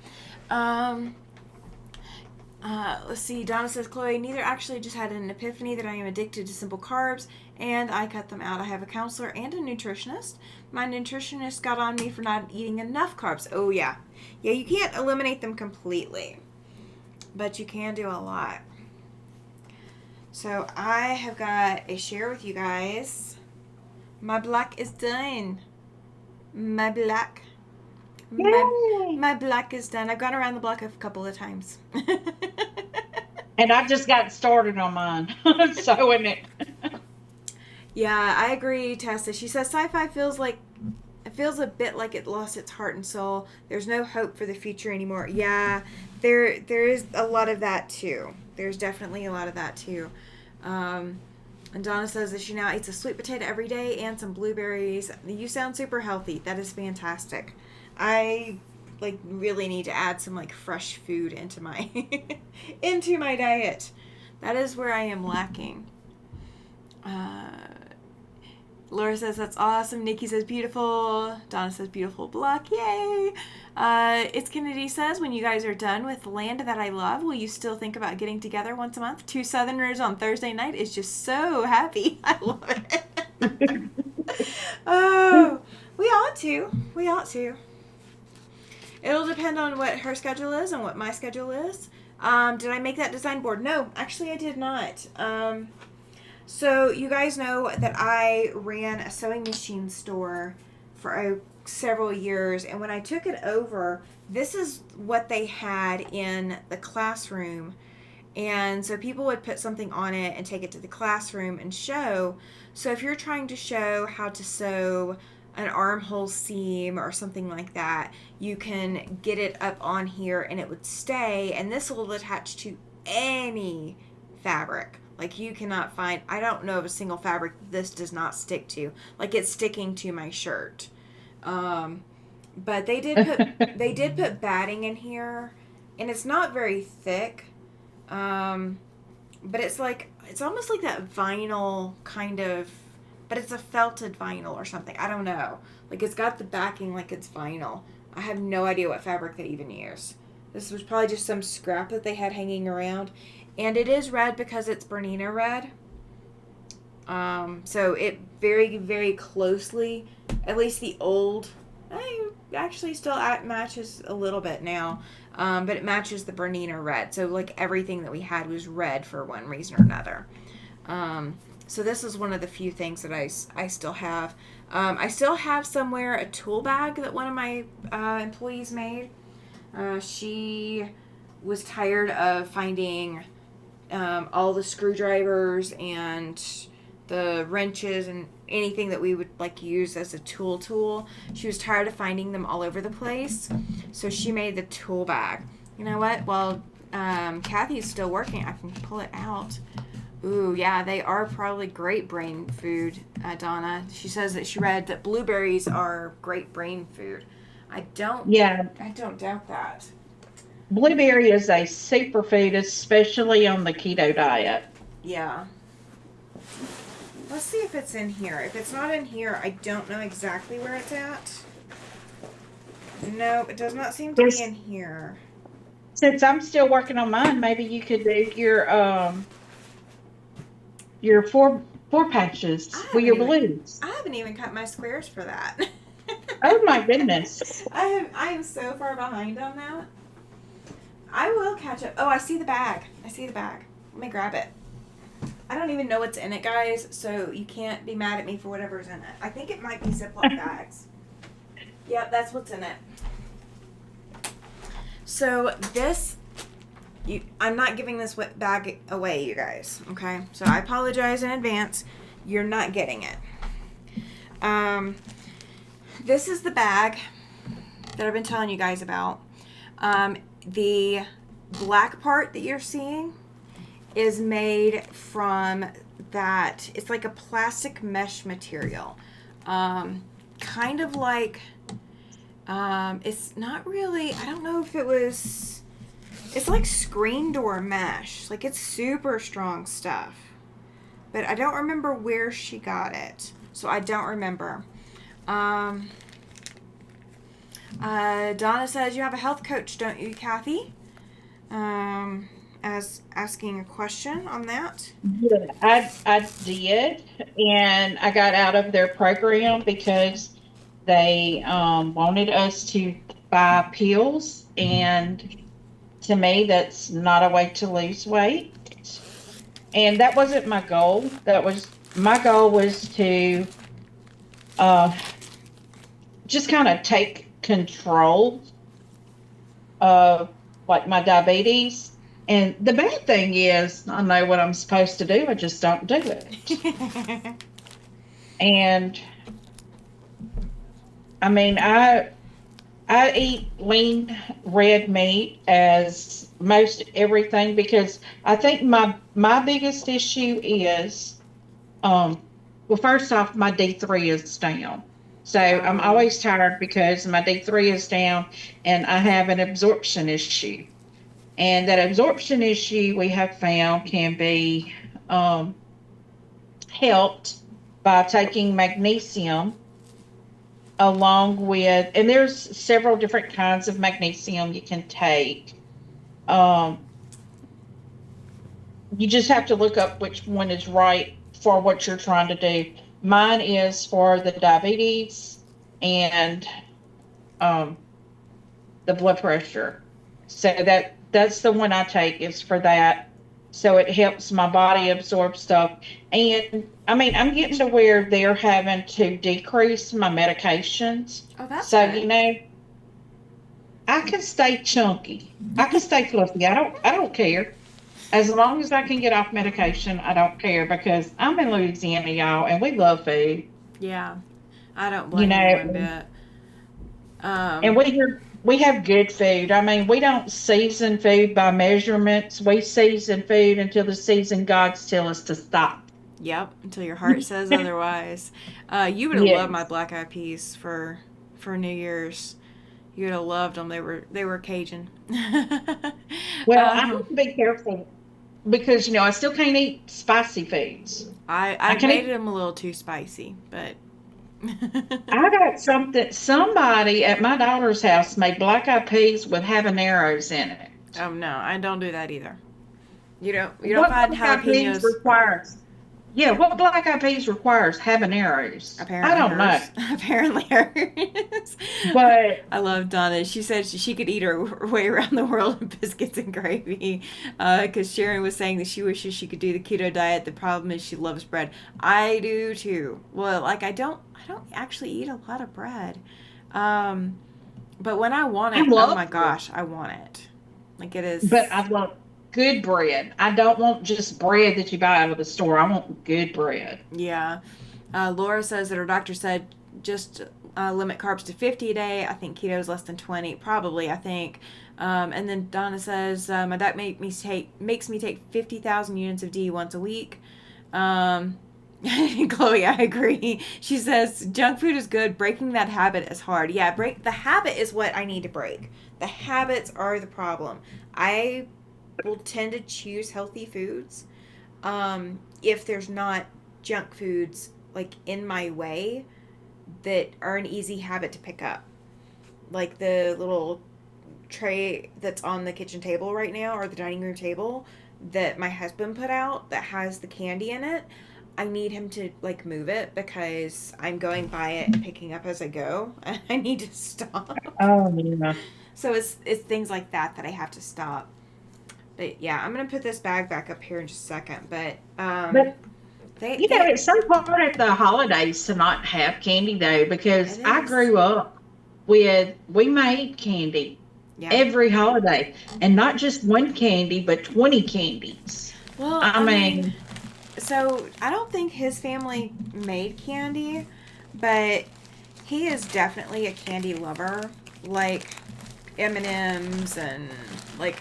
Let's see, Donna says, Chloe, neither actually, just had an epiphany that I am addicted to simple carbs, and I cut them out. I have a counselor and a nutritionist. My nutritionist got on me for not eating enough carbs. Oh, yeah. Yeah, you can't eliminate them completely, but you can do a lot. So I have got a share with you guys. My black is done. My black is done. I've gone around the block a couple of times. And I just got started on mine. Sewing it. Yeah, I agree, Tessa. She says sci-fi feels a bit like it lost its heart and soul. There's no hope for the future anymore. Yeah, there is a lot of that too. There's definitely a lot of that too. And Donna says that she now eats a sweet potato every day and some blueberries. You sound super healthy. That is fantastic. I really need to add some fresh food into my into my diet. That is where I am lacking. Laura says that's awesome. Nikki says beautiful. Donna says beautiful block. Yay! It's Kennedy says, when you guys are done with Land That I Love, will you still think about getting together once a month? 2 Southerners on Thursday night is just so happy. I love it. Oh, we ought to. It'll depend on what her schedule is and what my schedule is. Did I make that design board? No, actually I did not. So you guys know that I ran a sewing machine store for several years, and when I took it over, this is what they had in the classroom. And so people would put something on it and take it to the classroom and show. So if you're trying to show how to sew an armhole seam or something like that, you can get it up on here and it would stay, and this will attach to any fabric. You cannot find, I don't know of a single fabric this does not stick to. It's sticking to my shirt. But they did put batting in here, and it's not very thick. But it's almost like that vinyl kind of, but it's a felted vinyl or something. I don't know. It's got the backing like it's vinyl. I have no idea what fabric they even use. This was probably just some scrap that they had hanging around. And it is red because it's Bernina red. So it very, very closely, at least the old, actually still matches a little bit now. But it matches the Bernina red. So everything that we had was red for one reason or another. So this is one of the few things that I still have. I still have somewhere a tool bag that one of my employees made. She was tired of finding all the screwdrivers and the wrenches and anything that we would use as a tool. She was tired of finding them all over the place, so she made the tool bag. You know what? Well, Cathy's still working. I can pull it out. Ooh, yeah, they are probably great brain food, Donna. She says that she read that blueberries are great brain food. I don't doubt that. Blueberry is a superfood, especially on the keto diet. Yeah. Let's see if it's in here. If it's not in here, I don't know exactly where it's at. No, it does not seem to be in here. Since I'm still working on mine, maybe you could do your four patches with your blues. I haven't even cut my squares for that. Oh my goodness. I am so far behind on that. I will catch up. Oh, I see the bag. I see the bag. Let me grab it. I don't even know what's in it, guys, so you can't be mad at me for whatever's in it. I think it might be Ziploc bags. Yep, that's what's in it. So this, I'm not giving this bag away, you guys, okay? So I apologize in advance. You're not getting it. This is the bag that I've been telling you guys about. The black part that you're seeing is made from that, it's like a plastic mesh material. Kind of like, it's not really, I don't know if it was, it's like screen door mesh. Like, it's super strong stuff. But I don't remember where she got it. So I don't remember. Donna says, you have a health coach, don't you, Cathy? As asking a question on that. Yeah, I did, and I got out of their program because they wanted us to buy pills, and to me, that's not a way to lose weight. And that wasn't my goal. My goal was to just kind of take control of like my diabetes. And the bad thing is, I know what I'm supposed to do, I just don't do it. And I mean, I eat lean red meat as most everything because I think my biggest issue is, well, first off, my D3 is down. So I'm always tired because my D3 is down and I have an absorption issue. And that absorption issue we have found can be helped by taking magnesium along with, and there's several different kinds of magnesium you can take. Um, you just have to look up which one is right for what you're trying to do. Mine is for the diabetes and the blood pressure. So that's the one I take is for that. So it helps my body absorb stuff. And I mean, I'm getting to where they're having to decrease my medications. Oh, that's so good. you know, I can stay chunky. I can stay fluffy. I don't care. As long as I can get off medication, I don't care because I'm in Louisiana, y'all, and we love food. Yeah, I don't You blame you one know, bit. and we have good food. I mean, we don't season food by measurements. We season food until the season gods tell us to stop. Yep, until your heart says otherwise. You would have loved my Yes. black eyed peas for New Year's. You would have loved them. They were Cajun. Well, I have um, to be careful because I still can't eat spicy foods. I I can made eat. them a little too spicy, but I got something. Somebody at my daughter's house made black eyed peas with habaneros in it. oh no, I don't do that either. You don't What find black eyed peas jalapenos. requires? Yeah, what black eyed peas requires habaneros? I Apparently don't know, hers. Apparently hers. but I love Donna. She said she could eat her way around the world in biscuits and gravy. Because Sharon was saying that she wishes she could do the keto diet. The problem is she loves bread. I do too. Well, like I don't actually eat a lot of bread. Um, but when I want I it, oh love my bread. gosh, I want it. Like it But is. I love good bread. I don't want just bread that you buy out of the store. I want good bread. Yeah. Laura says that her doctor said just limit carbs to 50 a day. I think keto is less than 20, probably. I think. And then Donna says my diet makes me take 50,000 units of D once a week. Um, Chloe, I agree. She says junk food is good. Breaking that habit is hard. Yeah, break the habit is what I need to break. The habits are the problem. I will tend to choose healthy foods if there's not junk foods like in my way that are an easy habit to pick up, like the little tray that's on the kitchen table right now or the dining room table that my husband put out that has the candy in it. I need him to like move it because I'm going by it and picking up as I go. I need to stop. Oh, yeah. So it's things like that that I have to stop. But yeah, I'm gonna put this bag back up here in just a second. But But they it's so hard at the holidays to not have candy though, because it I is. grew up with we made candy Yeah. every holiday, and not just one candy, but 20 candies. Well, I I mean, mean, so I don't think his family made candy, but he is definitely a candy lover, like M&Ms and like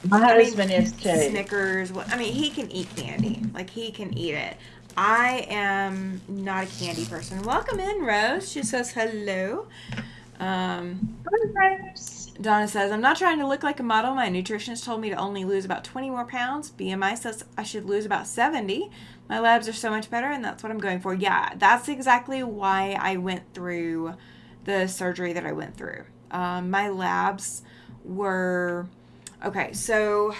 my I mean husband is too. Snickers. I mean, he can eat candy. Like he can eat it. I am not a candy person. Welcome in, Rose. She says hello. Um, Donna says, I'm not trying to look like a model. My nutritionist told me to only lose about 20 more pounds. BMI says I should lose about 70. My labs are so much better, and that's what I'm going for. Yeah, that's exactly why I went through the surgery that I went through. My labs were. Okay, so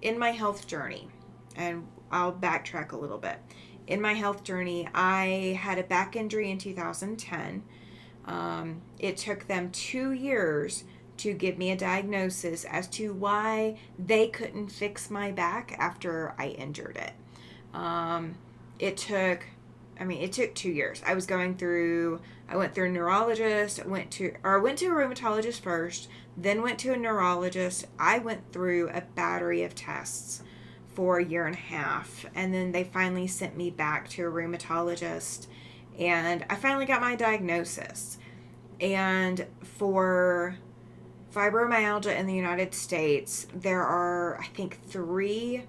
in my health journey, and I'll backtrack a little bit. In my health journey, I had a back injury in 2010. It took them 2 years to give me a diagnosis as to why they couldn't fix my back after I injured it. Um, it took, it took 2 years. I went through a neurologist, I went to a rheumatologist first, then went to a neurologist. I went through a battery of tests for a year and a half, and then they finally sent me back to a rheumatologist, and I finally got my diagnosis. And for fibromyalgia in the United States, there are, I think, three.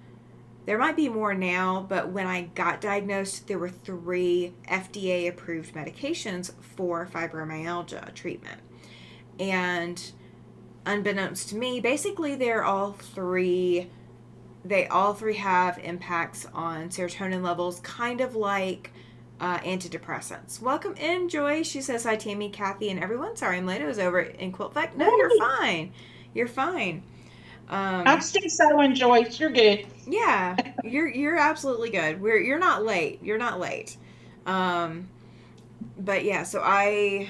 There might be more now, but when I got diagnosed, there were 3 FDA approved medications for fibromyalgia treatment. And unbeknownst to me, basically they all three have impacts on serotonin levels, kind of like antidepressants. Welcome in, Joy. She says, hi, Tammy, Cathy, and everyone. Sorry I'm late. I was over in Quilt Fact. No, you're Hey, fine. You're fine. I'm still so enjoyed. You're good. Yeah, you're absolutely good. You're not late. You're not late. Um, but yeah, so I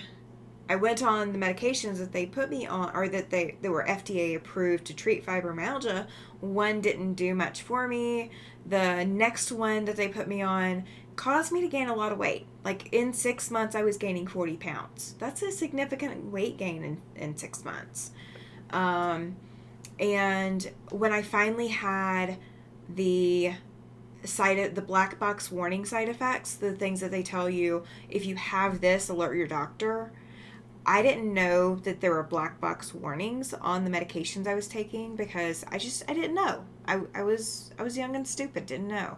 went on the medications that they put me on, or that were FDA approved to treat fibromyalgia. One didn't do much for me. The next one that they put me on caused me to gain a lot of weight. Like in 6 months, I was gaining 40 pounds. That's a significant weight gain in 6 months. And when I finally had the the black box warning side effects, the things that they tell you, if you have this, alert your doctor. I didn't know that there were black box warnings on the medications I was taking because I didn't know. I was young and stupid, didn't know.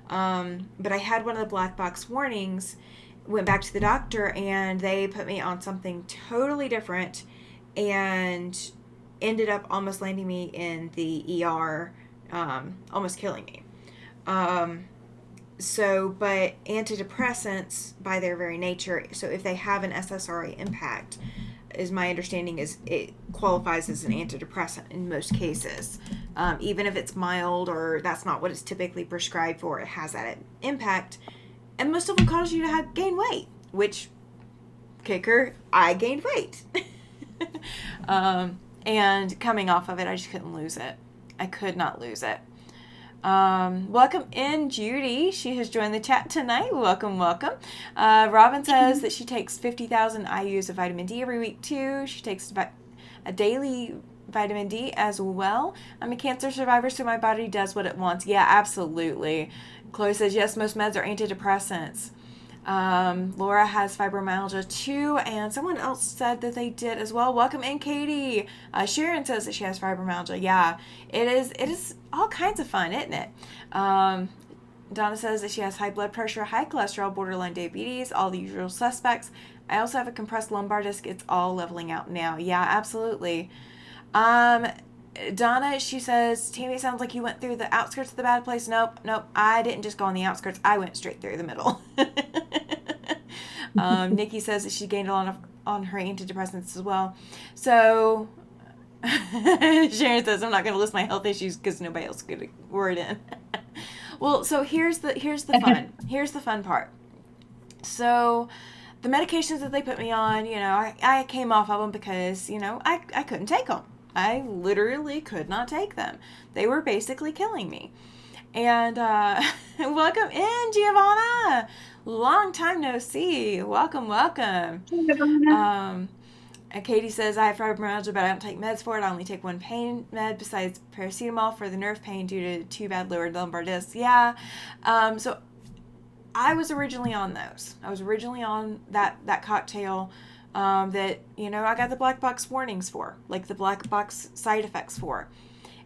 But I had one of the black box warnings, went back to the doctor, and they put me on something totally different, and ended up almost landing me in the ER, almost killing me. But antidepressants, by their very nature, so if they have an SSRI impact, is my understanding is it qualifies as an antidepressant in most cases. Even if it's mild or that's not what it's typically prescribed for, it has that impact. And most of them cause you to gain weight, which, kicker, I gained weight. And coming off of it, I just couldn't lose it. I could not lose it. Welcome in, Judy. She has joined the chat tonight. Welcome, welcome. Robin says that she takes 50,000 IUs of vitamin D every week too. She takes a daily vitamin D as well. I'm a cancer survivor, so my body does what it wants. Yeah, absolutely. Chloe says, yes, most meds are antidepressants. Laura has fibromyalgia too, and someone else said that they did as well. Welcome in, Katie. Sharon says that she has fibromyalgia. Yeah, it is all kinds of fun, isn't it? Donna says that she has high blood pressure, high cholesterol, borderline diabetes, all the usual suspects. I also have a compressed lumbar disc. It's all leveling out now. Yeah, absolutely. Donna, she says, Tammy, sounds like you went through the outskirts of the bad place. Nope. I didn't just go on the outskirts. I went straight through the middle. Nikki says that she gained a lot on her antidepressants as well. So, Sharon says, I'm not going to list my health issues because nobody else could word in. Well, so here's the fun part. So the medications that they put me on, I came off of them because, I couldn't take them. I literally could not take them. They were basically killing me. And welcome in, Giovanna. Long time no see. Welcome, welcome. And Katie says, I have fibromyalgia, but I don't take meds for it. I only take one pain med besides paracetamol for the nerve pain due to too bad lowered lumbar discs. Yeah. So I was originally on those. I was originally on that cocktail that, I got the black box warnings for, like the black box side effects for.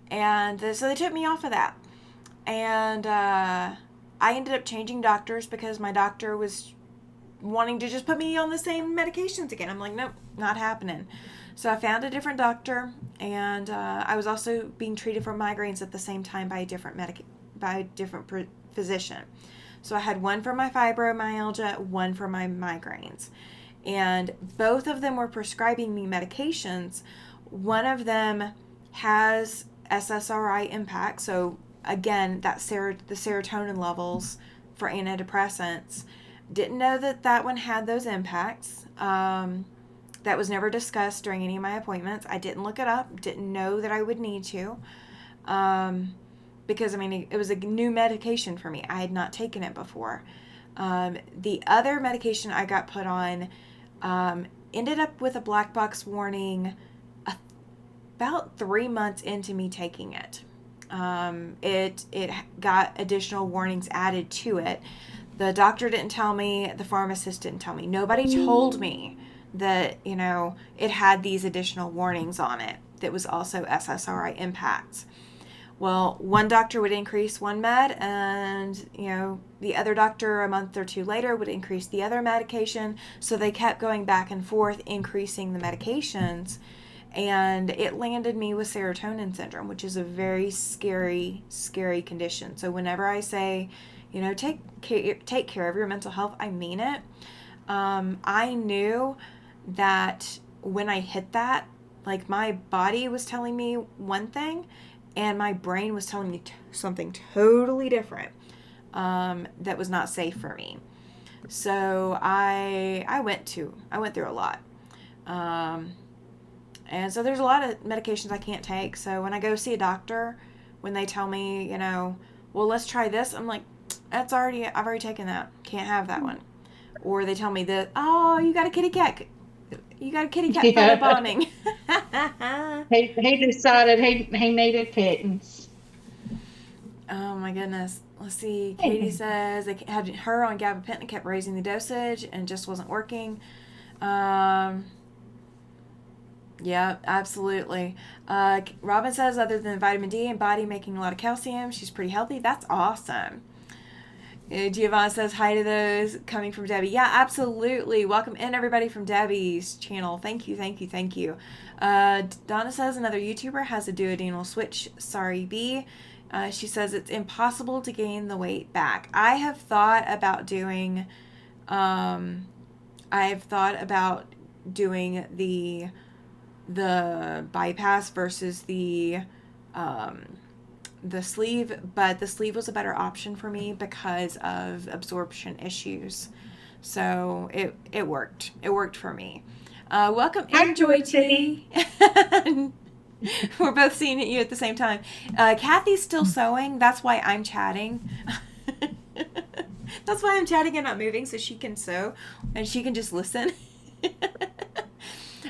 And so they took me off of that. And I ended up changing doctors because my doctor was wanting to just put me on the same medications again. I'm like, nope, not happening. So I found a different doctor, and I was also being treated for migraines at the same time by a different physician. So I had one for my fibromyalgia, one for my migraines. And both of them were prescribing me medications. One of them has SSRI impact. So again, the serotonin levels for antidepressants. Didn't know that one had those impacts. That was never discussed during any of my appointments. I didn't look it up. Didn't know that I would need to. Because, it was a new medication for me. I had not taken it before. The other medication I got put on ended up with a black box warning about 3 months into me taking it. It got additional warnings added to it. The doctor didn't tell me. The pharmacist didn't tell me. Nobody told me that, it had these additional warnings on it that was also SSRI impacts. Well, one doctor would increase one med, and, the other doctor a month or two later would increase the other medication. So they kept going back and forth, increasing the medications. And it landed me with serotonin syndrome, which is a very scary, scary condition. So whenever I say, take care of your mental health, I mean it. I knew that when I hit that, like, my body was telling me one thing, and my brain was telling me something totally different that was not safe for me. So I went through a lot. And so there's a lot of medications I can't take. So when I go see a doctor, when they tell me, well, let's try this, I'm like, I've already taken that. Can't have that one. Or they tell me that, oh, you got a kitty cat. You got a kitty cat photobombing. He decided he needed kittens. Oh my goodness. Let's see. Katie says they had her on gabapentin, kept raising the dosage and just wasn't working. Yeah, absolutely. Robin says other than vitamin D and body making a lot of calcium, she's pretty healthy. That's awesome. Giovanna says hi to those coming from Debbie. Yeah, absolutely. Welcome in, everybody, from Debbie's channel. Thank you, thank you, thank you. Donna says another YouTuber has a duodenal switch. Sorry, B. She says it's impossible to gain the weight back. I have thought about doing the bypass versus the sleeve, but the sleeve was a better option for me because of absorption issues. So it worked. It worked for me. Welcome in, Joy T. We're both seeing you at the same time. Cathy's still sewing. That's why I'm chatting. That's why I'm chatting and not moving, so she can sew and she can just listen.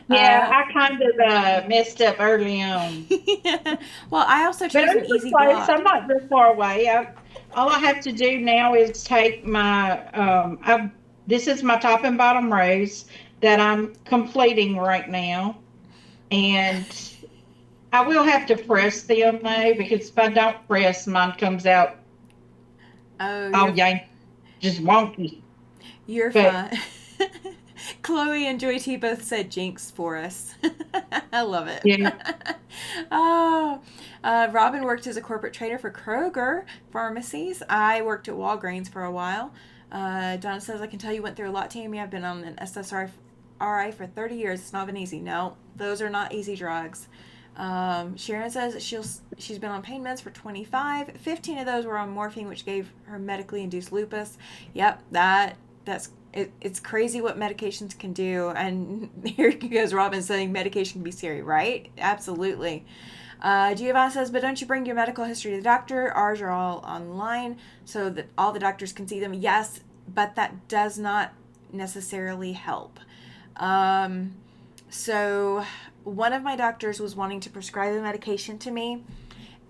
Yeah, I kind of messed up early on. Yeah. Well, I also chose an easy place. block. I'm not very far away. All I have to do now is take my, this is my top and bottom rows that I'm completing right now. And I will have to press them though, because if I don't press, mine comes out. Oh, yeah, just wonky. You're fine. Chloe and Joy T both said jinx for us. I love it. Yeah. Robin worked as a corporate trader for Kroger pharmacies. I worked at Walgreens for a while. Donna says, I can tell you went through a lot, Tammy. I've been on an SSRI for 30 years. It's not been easy. No, those are not easy drugs. Sharon says that she's been on pain meds for 25. 15 of those were on morphine, which gave her medically induced lupus. Yep, it's crazy what medications can do. And here goes Robin saying medication can be scary, right? Absolutely. Giovanna says, but don't you bring your medical history to the doctor? Ours are all online so that all the doctors can see them. Yes, but that does not necessarily help. So one of my doctors was wanting to prescribe a medication to me,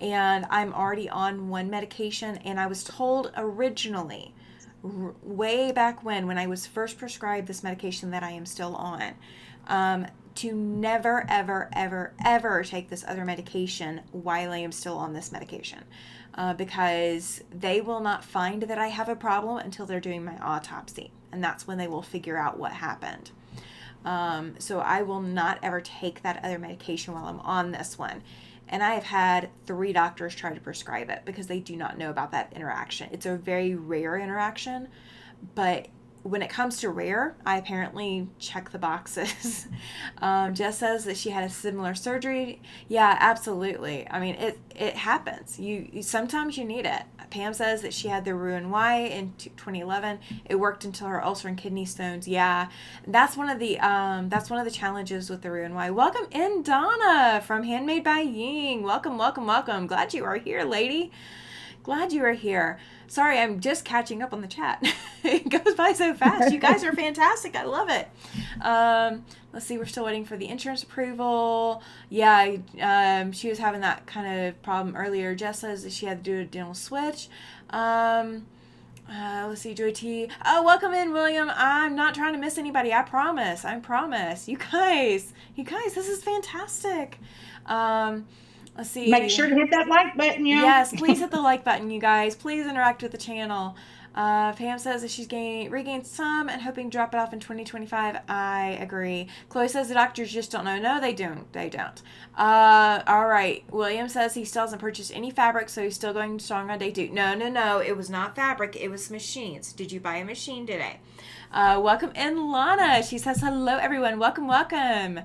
and I'm already on one medication, and I was told originally, way back when I was first prescribed this medication that I am still on, to never, ever, ever, ever take this other medication while I am still on this medication, because they will not find that I have a problem until they're doing my autopsy, and that's when they will figure out what happened. So I will not ever take that other medication while I'm on this one. And I have had 3 doctors try to prescribe it because they do not know about that interaction. It's a very rare interaction, but when it comes to rare, I apparently check the boxes. Jess says that she had a similar surgery. Yeah, absolutely. I mean, it happens. You sometimes you need it. Pam says that she had the Roux-en-Y in 2011. It worked until her ulcer and kidney stones. Yeah, that's one of the challenges with the Roux-en-Y. Welcome in, Donna from Handmade by Ying. Welcome, welcome, welcome. Glad you are here, lady. Glad you are here. Sorry, I'm just catching up on the chat. It goes by so fast. You guys are fantastic. I love it. Let's see. We're still waiting for the insurance approval. Yeah, she was having that kind of problem earlier. Jess says that she had to do a dental switch. Let's see. Joy T. Oh, welcome in, William. I'm not trying to miss anybody. I promise. I promise. You guys, this is fantastic. Let's see. Make sure to hit that like button, y'all. Yes, please hit the like button, you guys. Please interact with the channel. Pam says that she's regained some and hoping to drop it off in 2025. I agree. Chloe says the doctors just don't know. No, they don't. They don't. All right. William says he still hasn't purchased any fabric, so he's still going strong on day 2. No. It was not fabric. It was machines. Did you buy a machine today? Welcome in, Lana. She says, hello, everyone. Welcome, welcome.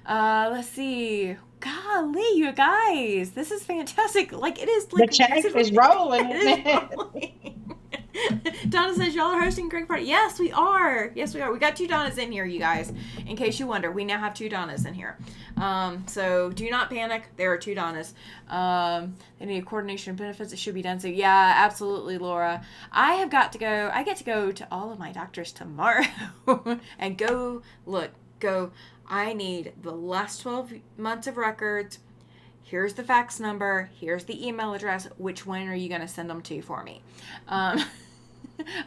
Let's see. Golly, you guys, this is fantastic. Like, it is. Like, the check is rolling. It is rolling. Donna says, y'all are hosting a great party. Yes, we are. Yes, we are. We got 2 Donnas in here, you guys. In case you wonder, we now have 2 Donnas in here. So do not panic. There are 2 Donnas. They need a coordination of benefits. It should be done. So yeah, absolutely, Laura. I get to go to all of my doctors tomorrow and go. I need the last 12 months of records. Here's the fax number. Here's the email address. Which one are you going to send them to for me?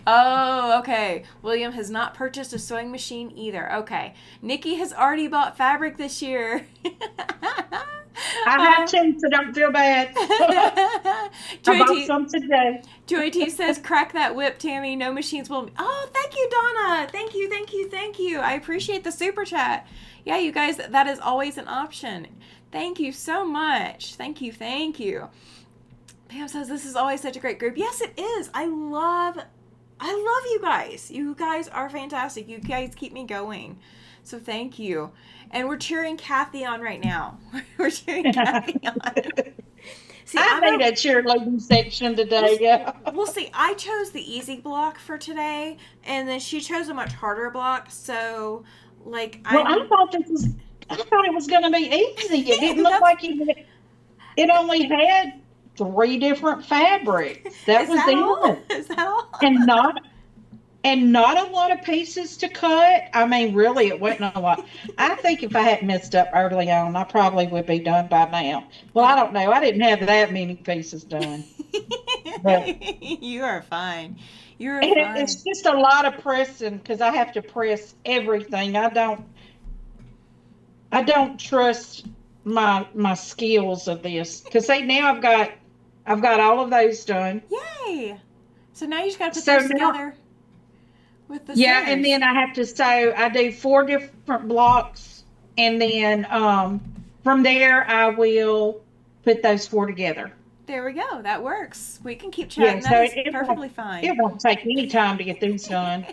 Oh, okay. William has not purchased a sewing machine either. Okay. Nikki has already bought fabric this year. I have to, so don't feel bad. I bought some today. Joy T says, crack that whip, Tammy. No machines will. Oh, thank you, Donna. Thank you, thank you, thank you. I appreciate the super chat. Yeah, you guys, that is always an option. Thank you so much. Thank you, thank you. Pam says, this is always such a great group. Yes, it is. I love you guys. You guys are fantastic. You guys keep me going. So thank you. And we're cheering Cathy on right now. We're cheering Cathy on. See, I made a cheerleading section today. Yeah. Well, see, I chose the easy block for today, and then she chose a much harder block. So, like, I thought it was going to be easy. It didn't look like it only had 3 different fabrics. That was it. Is that all? And not a lot of pieces to cut. I mean, really, it wasn't a lot. I think if I hadn't messed up early on, I probably would be done by now. Well, I don't know. I didn't have that many pieces done. But you are fine. You're fine. It's just a lot of pressing because I have to press everything. I don't trust my skills of this because now I've got all of those done. Yay! So now you just got to put those together. With the yeah, scissors. And then I have to sew. I do 4 different blocks, and then from there I will put those 4 together. There we go. That works. We can keep Yeah, chatting. so That it, is it won't perfectly fine. it won't take any time to get these done.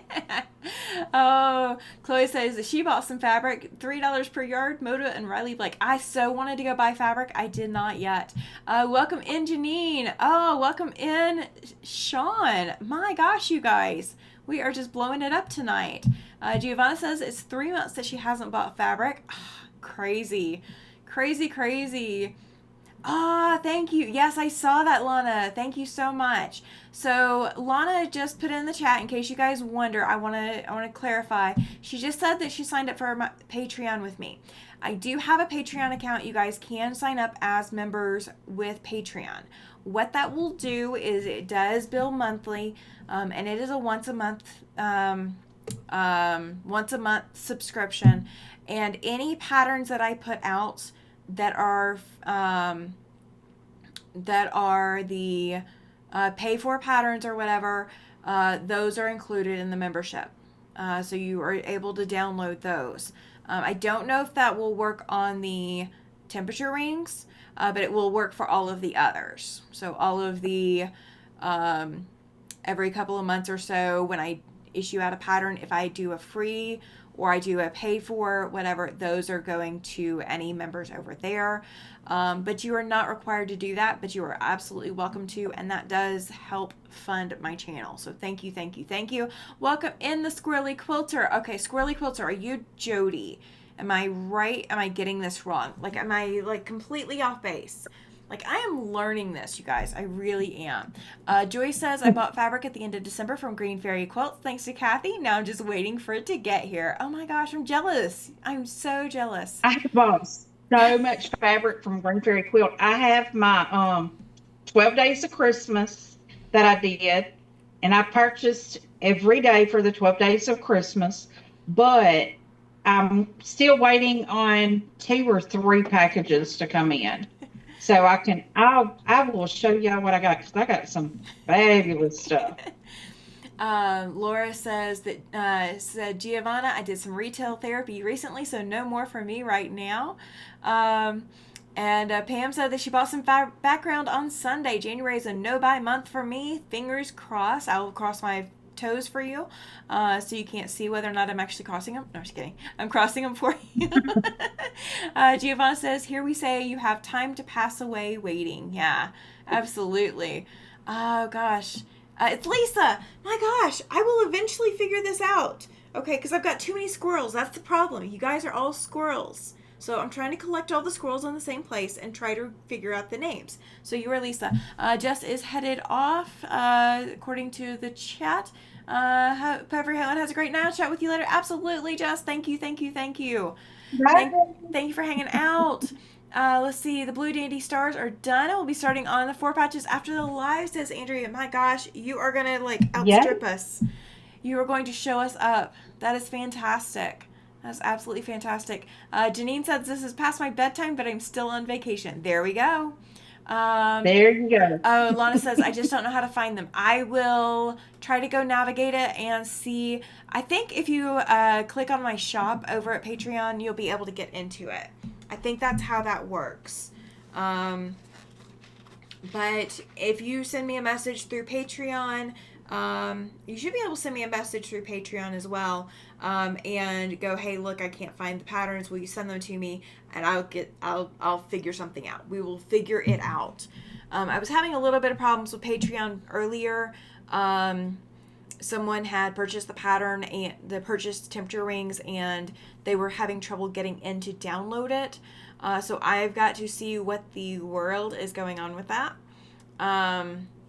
Oh, Chloe says that she bought some fabric, $3 per yard. Moda and Riley like, I so wanted to go buy fabric. I did not yet. Welcome in, Janine. Oh, welcome in, Sean. My gosh, you guys. We are just blowing it up tonight. Giovanna says it's 3 months that she hasn't bought fabric. Crazy. Crazy, crazy. Ah, thank you. Yes, I saw that, Lana. Thank you so much. So Lana just put in the chat in case you guys wonder. I want to clarify. She just said that she signed up for my Patreon with me. I do have a Patreon account. You guys can sign up as members with Patreon. What that will do is it does bill monthly, and it is a once a month subscription. And any patterns that I put out that are the pay for patterns or whatever, those are included in the membership. So you are able to download those. I don't know if that will work on the temperature rings, but it will work for all of the others. So all of the every couple of months or so, when I issue out a pattern, if I do a free or I do a pay for, whatever, those are going to any members over there. But you are not required to do that, but you are absolutely welcome to, and that does help fund my channel. So thank you, thank you, thank you. Welcome in the Squirrely Quilter. Okay, Squirrely Quilter, are you Jody? Am I right? Am I getting this wrong? Like, am I like completely off base? Like, I am learning this, you guys. I really am. Joy says, I bought fabric at the end of December from Green Fairy Quilts. Thanks to Cathy. Now I'm just waiting for it to get here. Oh my gosh, I'm jealous. I'm so jealous. I have bought so much fabric from Green Fairy Quilt. I have my 12 Days of Christmas that I did, and I purchased every day for the 12 Days of Christmas, but I'm still waiting on 2 or 3 packages to come in. So I will show y'all what I got, because I got some fabulous stuff. Laura says that said Giovanna, I did some retail therapy recently, so no more for me right now. And Pam said that she bought some background on Sunday. January is a no buy month for me. Fingers crossed. I will cross my toes for you, so you can't see whether or not I'm actually crossing them. No, just kidding. I'm crossing them for you. Giovanna says, here we say you have time to pass away waiting. Yeah, absolutely. Oh gosh. It's Lisa. My gosh, I will eventually figure this out. Okay, because I've got too many squirrels. That's the problem. You guys are all squirrels. So I'm trying to collect all the squirrels in the same place and try to figure out the names. So you are Lisa. Jess is headed off, according to the chat. Hope everyone has a great night. I'll chat with you later. Absolutely, Jess. Thank you, thank you, thank you. Thank you for hanging out. Let's see. The Blue Dandy Stars are done. We'll be starting on the 4 patches after the live, says Andrea. My gosh, you are going to like outstrip us. You are going to show us up. That is fantastic. That's absolutely fantastic. Janine says this is past my bedtime, but I'm still on vacation. There we go. There you go. Oh, Lana says, I just don't know how to find them. I will try to go navigate it and see. I think if you click on my shop over at Patreon, you'll be able to get into it. I think that's how that works. But if you send me a message through Patreon, you should be able to send me a message through Patreon as well, and go, hey, look, I can't find the patterns. Will you send them to me? And I'll figure something out. We will figure it out. I was having a little bit of problems with Patreon earlier. Someone had purchased the pattern and the purchased temperature rings, and they were having trouble getting in to download it. So I've got to see what the world is going on with that.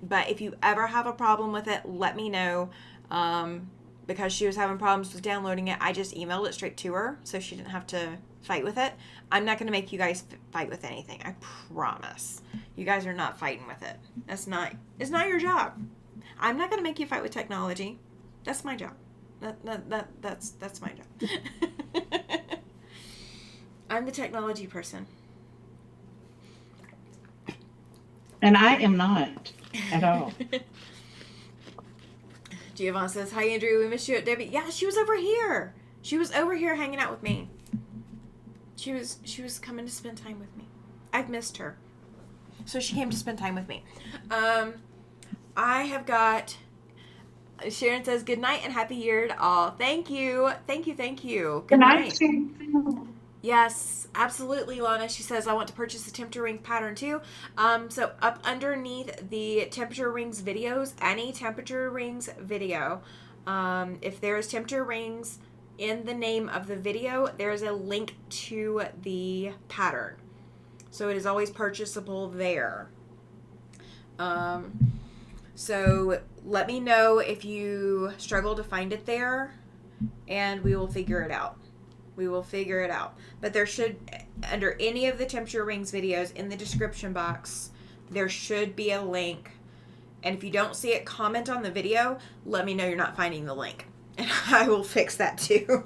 But if you ever have a problem with it, let me know. Because she was having problems with downloading it, I just emailed it straight to her, so she didn't have to fight with it. I'm not going to make you guys fight with anything. I promise. You guys are not fighting with it. It's not your job. I'm not going to make you fight with technology. That's my job. That's my job. I'm the technology person. And I am not at all. Giovanna says, hi, Andrew. We missed you at Debbie. Yeah, she was over here. She was over here hanging out with me. She was coming to spend time with me. I've missed her. So she came to spend time with me. I have got, Sharon says, good night and happy year to all. Thank you. Thank you. Thank you. Good Good night, night. Sharon. Yes, absolutely, Lana. She says, I want to purchase the temperature rings pattern too. So up underneath the temperature rings videos, any temperature rings video, if there's temperature rings in the name of the video, there's a link to the pattern. So it is always purchasable there. So let me know if you struggle to find it there, and we will figure it out. We will figure it out. But there should, under any of the temperature rings videos in the description box, there should be a link. And if you don't see it, comment on the video. Let me know you're not finding the link. And I will fix that too.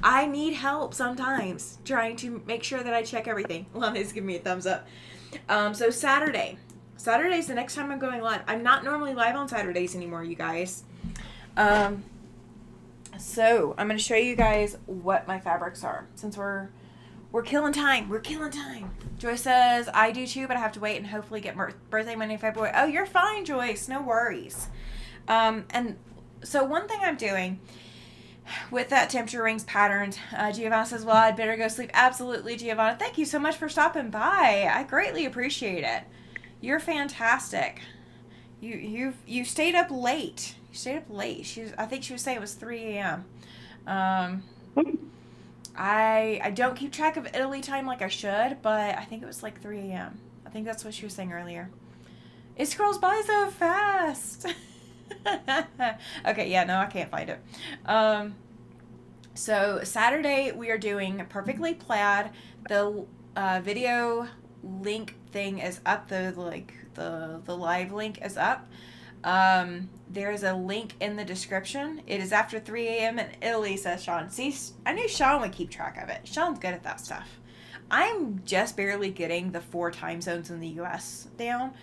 I need help sometimes trying to make sure that I check everything. Lana's giving me a thumbs up. So Saturday. Saturday's the next time I'm going live. I'm not normally live on Saturdays anymore, you guys. So I'm going to show you guys what my fabrics are, since we're killing time. We're killing time. Joyce says, I do too, but I have to wait and hopefully get birthday money in February. Oh, you're fine, Joyce. No worries. And so one thing I'm doing with that temperature rings pattern, Giovanna says, well, I'd better go sleep. Absolutely, Giovanna. Thank you so much for stopping by. I greatly appreciate it. You're fantastic. You stayed up late. You stayed up late. I think she was saying it was 3 a.m. I don't keep track of Italy time like I should, but I think it was like 3 a.m. I think that's what she was saying earlier. It scrolls by so fast. Okay, yeah, no, I can't find it. So Saturday we are doing Perfectly Plaid. The video link thing is up. The live link is up. There is a link in the description. It is after 3 a.m. in Italy, says Sean. See, I knew Sean would keep track of it. Sean's good at that stuff. I'm just barely getting the 4 time zones in the U.S. down.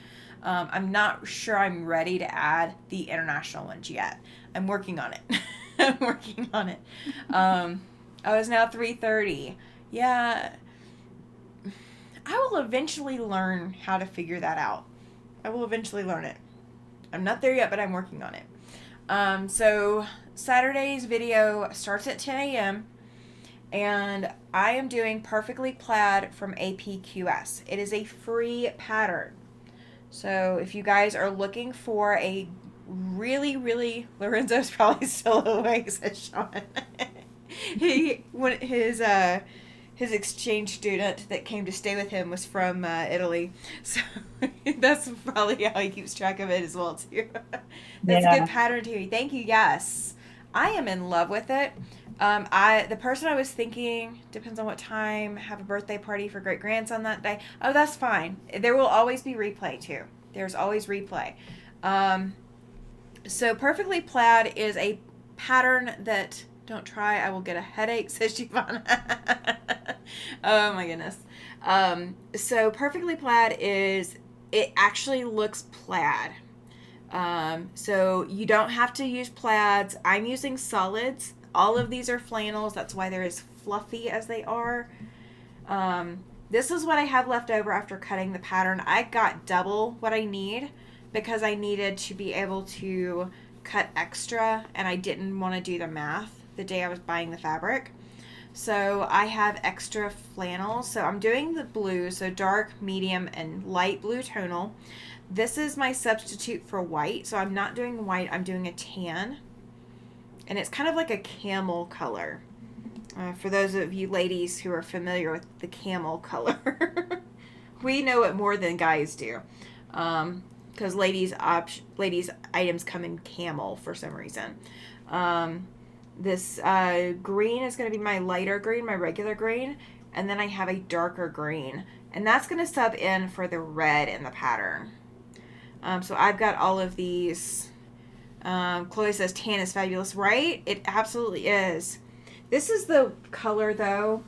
I'm not sure I'm ready to add the international ones yet. I'm working on it. I'm working on it. Oh, it's now 3:30. Yeah. I will eventually learn how to figure that out. I will eventually learn it. I'm not there yet, but I'm working on it. So Saturday's video starts at 10 a.m. and I am doing Perfectly Plaid from APQS. It is a free pattern. So if you guys are looking for a really, Lorenzo's probably still awake, says Sean. His exchange student that came to stay with him was from Italy, so that's probably how he keeps track of it as well too. That's a good pattern, Terry. Thank you. Yes, I am in love with it. The person I was thinking, depends on what time, have a birthday party for great grandson that day. Oh, that's fine. There will always be replay too. There's always replay. So Perfectly Plaid is a pattern that, don't try, I will get a headache, says Giovanna. Oh my goodness. So Perfectly Plaid it actually looks plaid. So you don't have to use plaids. I'm using solids. All of these are flannels. That's why they're as fluffy as they are. This is what I have left over after cutting the pattern. I got double what I need because I needed to be able to cut extra, and I didn't want to do the math the day I was buying the fabric. So I have extra flannels. So I'm doing the blue, so dark, medium, and light blue tonal. This is my substitute for white. So I'm not doing white, I'm doing a tan. And it's kind of like a camel color. For those of you ladies who are familiar with the camel color. We know it more than guys do. Because ladies items come in camel for some reason. This green is going to be my lighter green, my regular green, and then I have a darker green, and that's going to sub in for the red in the pattern. So I've got all of these. Chloe says tan is fabulous, right? It absolutely is. This is the color though.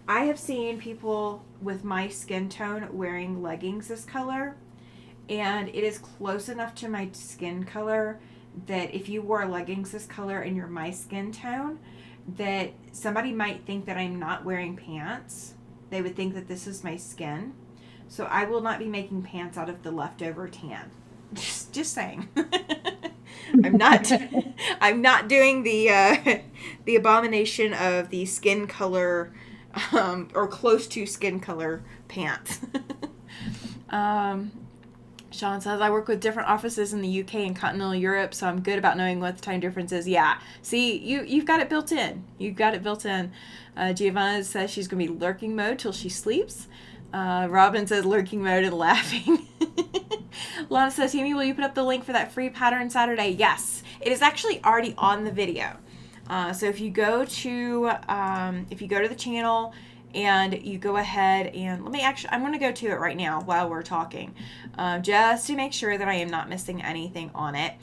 I have seen people with my skin tone wearing leggings this color, and it is close enough to my skin color that if you wore leggings this color and you're my skin tone, that somebody might think that I'm not wearing pants. They would think that this is my skin. So I will not be making pants out of the leftover tan. Just saying. I'm not. I'm not doing the abomination of the skin color, or close to skin color pants. Sean says, I work with different offices in the UK and continental Europe, so I'm good about knowing what the time difference is. Yeah. See, you've got it built in. You've got it built in. Giovanna says she's going to be lurking mode till she sleeps. Robin says lurking mode and laughing. Lana says, Tammy, will you put up the link for that free pattern Saturday? Yes. It is actually already on the video. So if you go to the channel and you go ahead and I'm going to go to it right now while we're talking, just to make sure that I am not missing anything on it.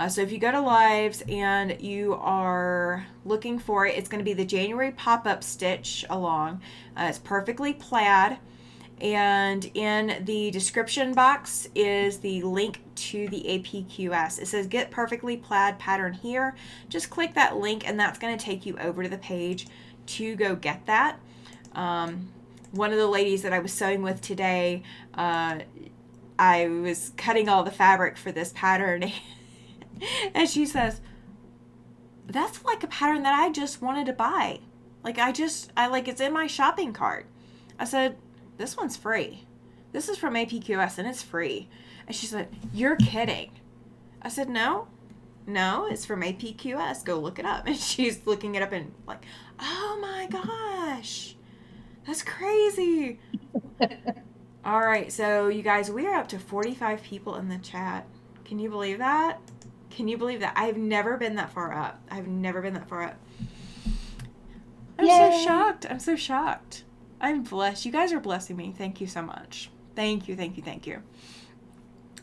So if you go to lives and you are looking for it, it's going to be the January pop-up stitch along. It's perfectly plaid. And in the description box is the link to the APQS. It says get perfectly plaid pattern here. Just click that link and that's going to take you over to the page to go get that. One of the ladies that I was sewing with today, I was cutting all the fabric for this pattern and she says, that's like a pattern that I just wanted to buy. It's in my shopping cart. I said, this one's free. This is from APQS and it's free. And she said, you're kidding. I said, no, it's from APQS. Go look it up. And she's looking it up and like, oh my gosh, that's crazy. All right. So you guys, we are up to 45 people in the chat. Can you believe that? I've never been that far up. I'm Yay. so shocked. I'm blessed. You guys are blessing me. Thank you so much. Thank you.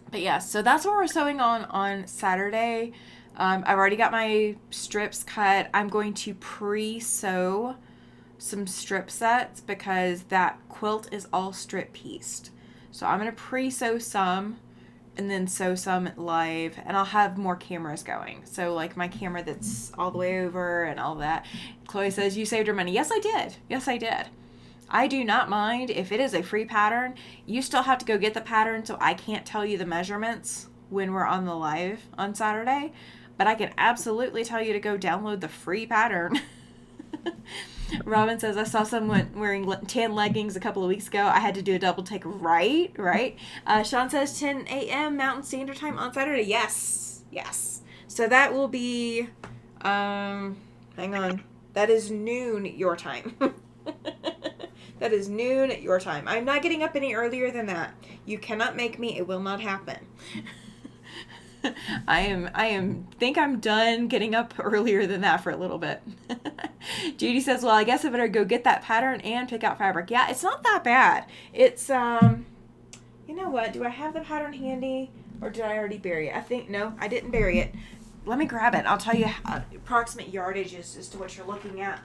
But yeah, so that's what we're sewing on Saturday. I've already got my strips cut. I'm going to pre-sew some strip sets because that quilt is all strip pieced. So I'm going to pre-sew some and then sew some live, and I'll have more cameras going. So like my camera that's all the way over and all that. Chloe says, you saved her money. Yes, I did. I do not mind if it is a free pattern. You still have to go get the pattern, so I can't tell you the measurements when we're on the live on Saturday, but I can absolutely tell you to go download the free pattern. Robin says, I saw someone wearing tan leggings a couple of weeks ago. I had to do a double take. Right. Sean says 10 a.m. Mountain Standard Time on Saturday. Yes. So that will be, hang on. That is noon your time. That is noon at your time. I'm not getting up any earlier than that. You cannot make me. It will not happen. think I'm done getting up earlier than that for a little bit. Judy says, well, I guess I better go get that pattern and pick out fabric. Yeah, it's not that bad. It's, you know what? Do I have the pattern handy or did I already bury it? No, I didn't bury it. Let me grab it. I'll tell you approximate yardages as to what you're looking at.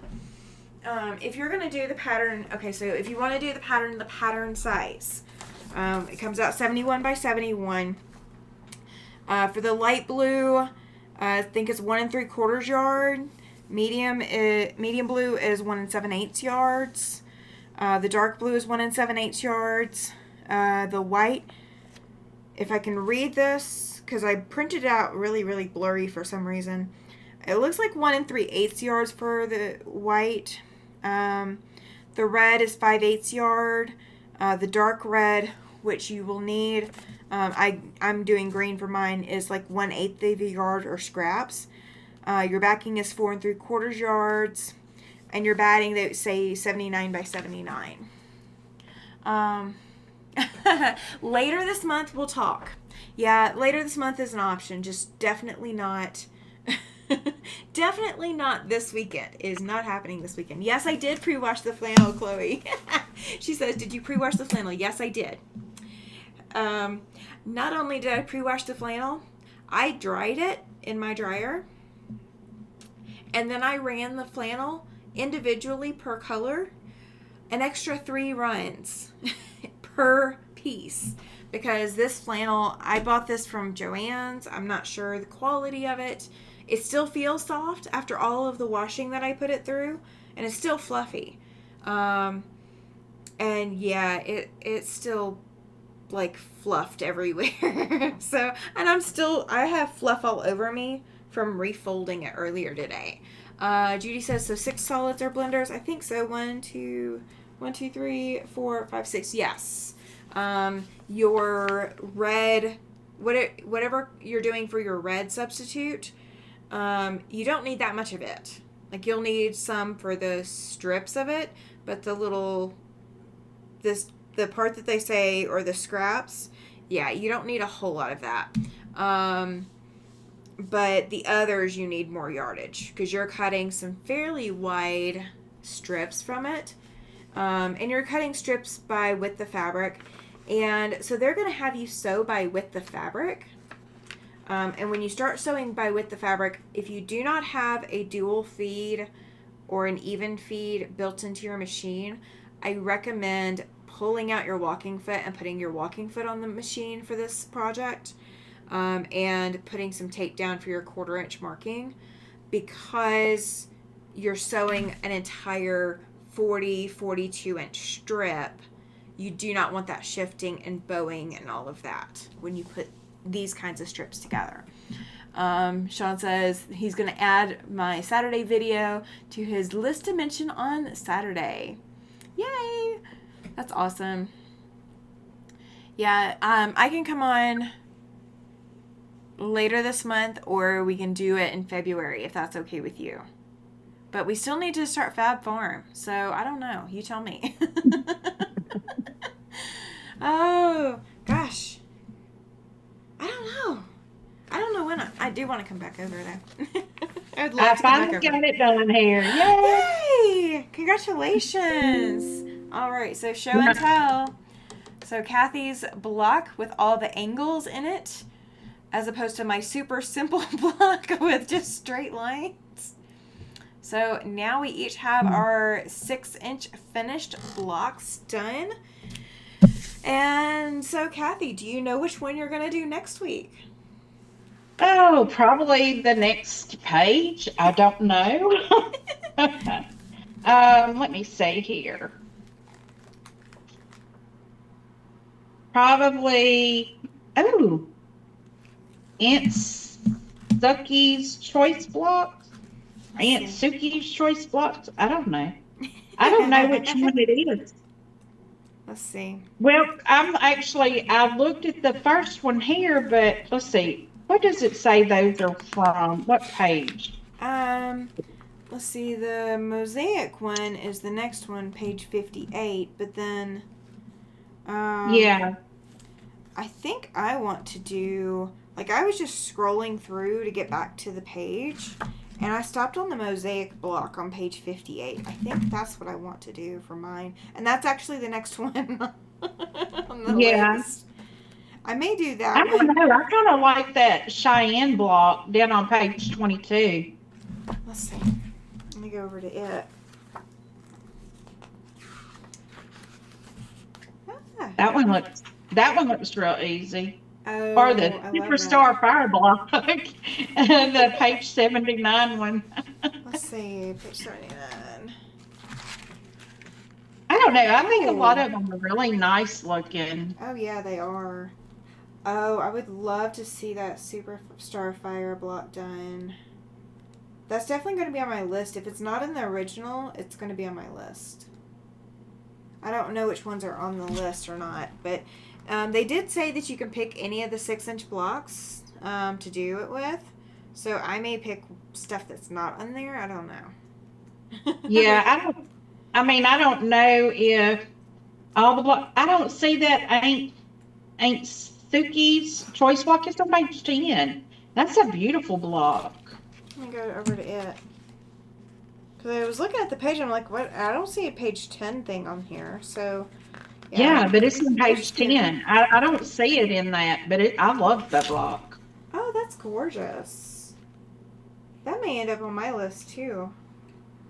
If you're going to do the pattern, okay, so if you want to do the pattern size, it comes out 71 by 71. For the light blue, I think it's 1 3/4 yard. Medium blue is 1 7/8 yards. The dark blue is 1 7/8 yards. The white, if I can read this, because I printed it out really, really blurry for some reason. It looks like 1 3/8 yards for the white. The red is 5/8 yard. The dark red, which you will need, I'm doing green for mine, is like 1/8 of a yard or scraps. Your backing is 4 3/4 yards, and your batting, they say 79 by 79. Later this month we'll talk. Yeah, later this month is an option. Just definitely not. Definitely not this weekend. It is not happening this weekend. Yes, I did pre-wash the flannel, Chloe. She says, did you pre-wash the flannel? Yes, I did. Not only did I pre-wash the flannel, I dried it in my dryer. And then I ran the flannel individually per color, an extra 3 runs per piece. Because this flannel, I bought this from Joann's. I'm not sure the quality of it. It still feels soft after all of the washing that I put it through, and it's still fluffy. And yeah, it's still like fluffed everywhere. So, and I have fluff all over me from refolding it earlier today. Judy says, so 6 solids are blenders? I think so. 1, 2, 3, 4, 5, 6. Yes. Your red, whatever you're doing for your red substitute, you don't need that much of it. Like, you'll need some for the strips of it, but the part that they say, or the scraps, yeah, you don't need a whole lot of that. But the others, you need more yardage because you're cutting some fairly wide strips from it. And you're cutting strips by width of fabric. And so they're going to have you sew by width of fabric. And when you start sewing by width of fabric, if you do not have a dual feed or an even feed built into your machine, I recommend pulling out your walking foot and putting your walking foot on the machine for this project, and putting some tape down for your 1/4 inch marking, because you're sewing an entire 42 inch strip. You do not want that shifting and bowing and all of that when you put these kinds of strips together. Sean says he's going to add my Saturday video to his list to mention on Saturday. Yay! That's awesome. Yeah, I can come on later this month, or we can do it in February if that's okay with you. But we still need to start Fab Farm, so I don't know. You tell me. Oh, gosh. I don't know when I do want to come back over there. I would love to come back over. I finally got it done here. Yay! Yay! Congratulations. All right, so show and tell. So Cathy's block with all the angles in it, as opposed to my super simple block with just straight lines. So now we each have our 6-inch finished blocks done. And so, Cathy, do you know which one you're going to do next week? Oh, probably the next page. I don't know. Let me see here. Probably, Aunt Suki's choice blocks. Aunt Suki's choice blocks. I don't know. I don't know which one it is. Let's see. Well, I looked at the first one here, but let's see. What does it say those are from? What page? Let's see. The mosaic one is the next one, page 58. But then, yeah. I think I want to do, like, I was just scrolling through to get back to the page, and I stopped on the mosaic block on page 58. I think that's what I want to do for mine. And that's actually the next one on the list. I may do that. I don't know. I kind of like that Cheyenne block down on page 22. Let's see. Let me go over to it. That one looks real easy. Oh, or the Superstar Fire block, the page 79 one. Let's see, page 79. I don't know. I think a lot of them are really nice looking. Oh yeah, they are. Oh, I would love to see that Superstar Fire block done. That's definitely going to be on my list. If it's not in the original, it's going to be on my list. I don't know which ones are on the list or not, but they did say that you can pick any of the 6-inch blocks to do it with. So I may pick stuff that's not on there. I don't know. Yeah, I don't know if all the blocks. I don't see that ain't Suki's choice block. It's on page 10. That's a beautiful block. Let me go over to it. Because I was looking at the page, I'm like, what? I don't see a page 10 thing on here. So, yeah, but it's on page 10. I don't see it in that, but I love that block. Oh, that's gorgeous. That may end up on my list, too.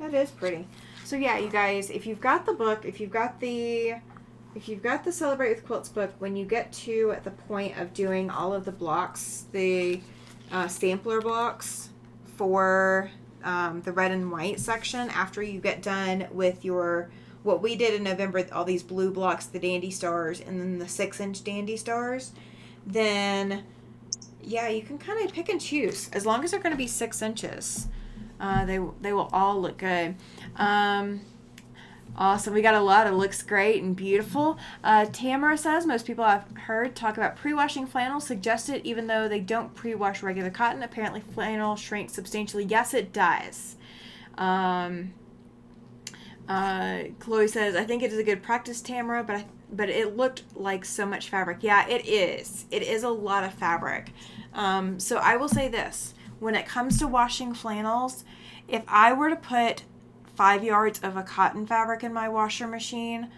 That is pretty. So, yeah, you guys, if you've got the book, if you've got the Celebrate with Quilts book, when you get to the point of doing all of the blocks, the sampler blocks for the red and white section, after you get done with your what we did in November, all these blue blocks, the Dandy Stars, and then the 6-inch Dandy Stars, then yeah, you can kind of pick and choose. As long as they're going to be 6 inches, they will all look good. Awesome. We got a lot. It looks great and beautiful. Tamara says most people I've heard talk about pre-washing flannel suggest it even though they don't pre-wash regular cotton. Apparently flannel shrinks substantially. Yes, it does. Chloe says, I think it is a good practice, Tamara, but it looked like so much fabric. Yeah, it is. It is a lot of fabric. So I will say this. When it comes to washing flannels, if I were to put 5 yards of a cotton fabric in my washer machine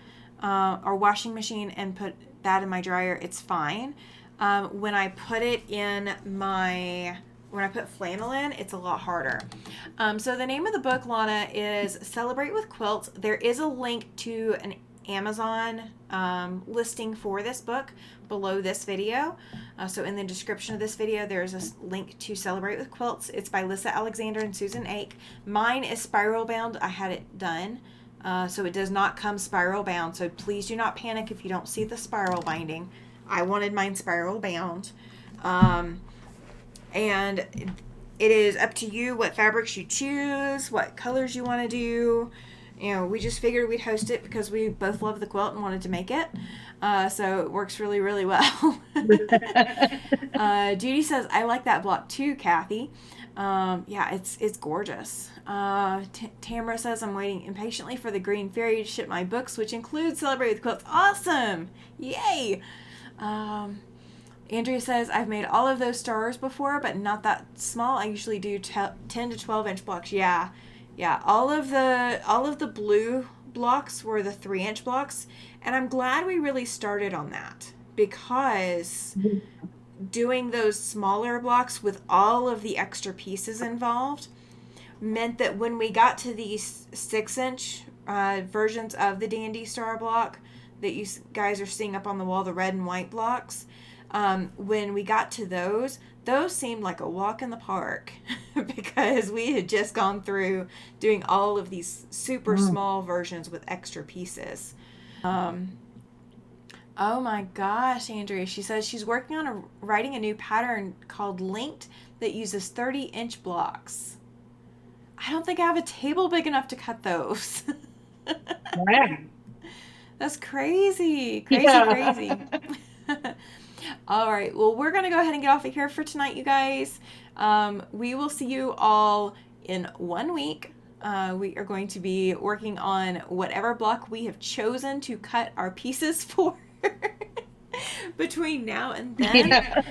or washing machine and put that in my dryer, it's fine. When I put flannel in, it's a lot harder. So the name of the book, Lana, is Celebrate With Quilts. There is a link to an Amazon listing for this book below this video. So in the description of this video, there's a link to Celebrate With Quilts. It's by Lissa Alexander and Susan Ake. Mine is spiral bound. I had it done. So it does not come spiral bound. So please do not panic if you don't see the spiral binding. I wanted mine spiral bound. And it is up to you what fabrics you choose, what colors you want to do. You know, we just figured we'd host it because we both love the quilt and wanted to make it. So it works really, really well. Judy says, I like that block too, Cathy. Yeah, it's gorgeous. Tamara says, I'm waiting impatiently for the Green Fairy to ship my books, which includes Celebrate With Quilts. Awesome! Yay! Andrea says, I've made all of those stars before, but not that small. I usually do 10 to 12 inch blocks. Yeah. All of the blue blocks were the 3-inch blocks, and I'm glad we really started on that because doing those smaller blocks with all of the extra pieces involved meant that when we got to these 6-inch versions of the Dandy Star block that you guys are seeing up on the wall, the red and white blocks, when we got to those seemed like a walk in the park because we had just gone through doing all of these super small versions with extra pieces. Oh my gosh, Andrea, she says she's working on writing a new pattern called Linked that uses 30-inch blocks. I don't think I have a table big enough to cut those. Wow. That's crazy. Crazy. All right. Well, we're going to go ahead and get off of here for tonight, you guys. We will see you all in 1 week. We are going to be working on whatever block we have chosen to cut our pieces for between now and then. Yeah.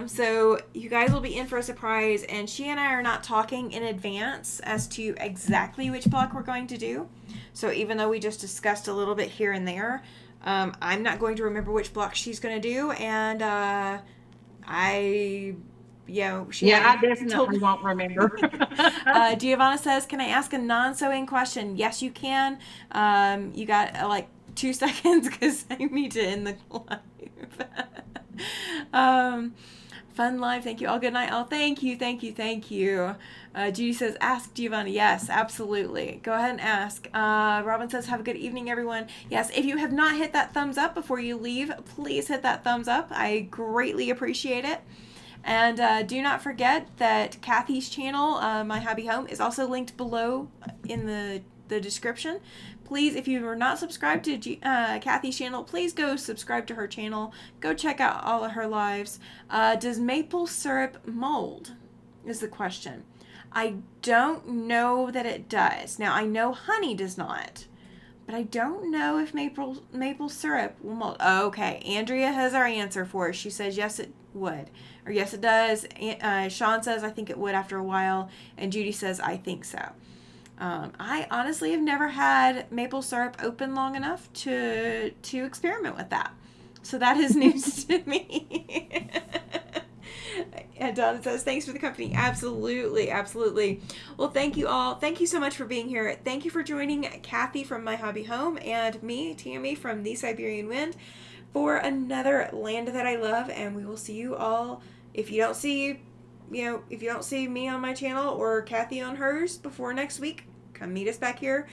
So you guys will be in for a surprise, and she and I are not talking in advance as to exactly which block we're going to do. So even though we just discussed a little bit here and there, I'm not going to remember which block she's going to do, and I definitely won't remember. Giovanna says, can I ask a non-sewing question? Yes, you can. You got like 2 seconds because I need to end the live. Fun live. Thank you all. Good night. Oh, thank you. Judy says, ask Giovanna. Yes, absolutely. Go ahead and ask. Robin says, have a good evening, everyone. Yes, if you have not hit that thumbs up before you leave, please hit that thumbs up. I greatly appreciate it. And do not forget that Cathy's channel, My Hobby Home, is also linked below in the description. Please, if you are not subscribed to Cathy's channel, please go subscribe to her channel. Go check out all of her lives. Does maple syrup mold? Is the question. I don't know that it does. Now, I know honey does not, but I don't know if maple syrup will mold. Okay, Andrea has our answer for us. She says yes, it would. Or yes, it does. Sean says I think it would after a while. And Judy says I think so. I honestly have never had maple syrup open long enough to experiment with that. So that is news to me. And Donna says, thanks for the company. Absolutely. Well, thank you all. Thank you so much for being here. Thank you for joining Cathy from My Hobby Home and me, Tammy, from The Siberian Wind for another Land That I Love. And we will see you all. If you don't see me on my channel or Cathy on hers before next week, come meet us back here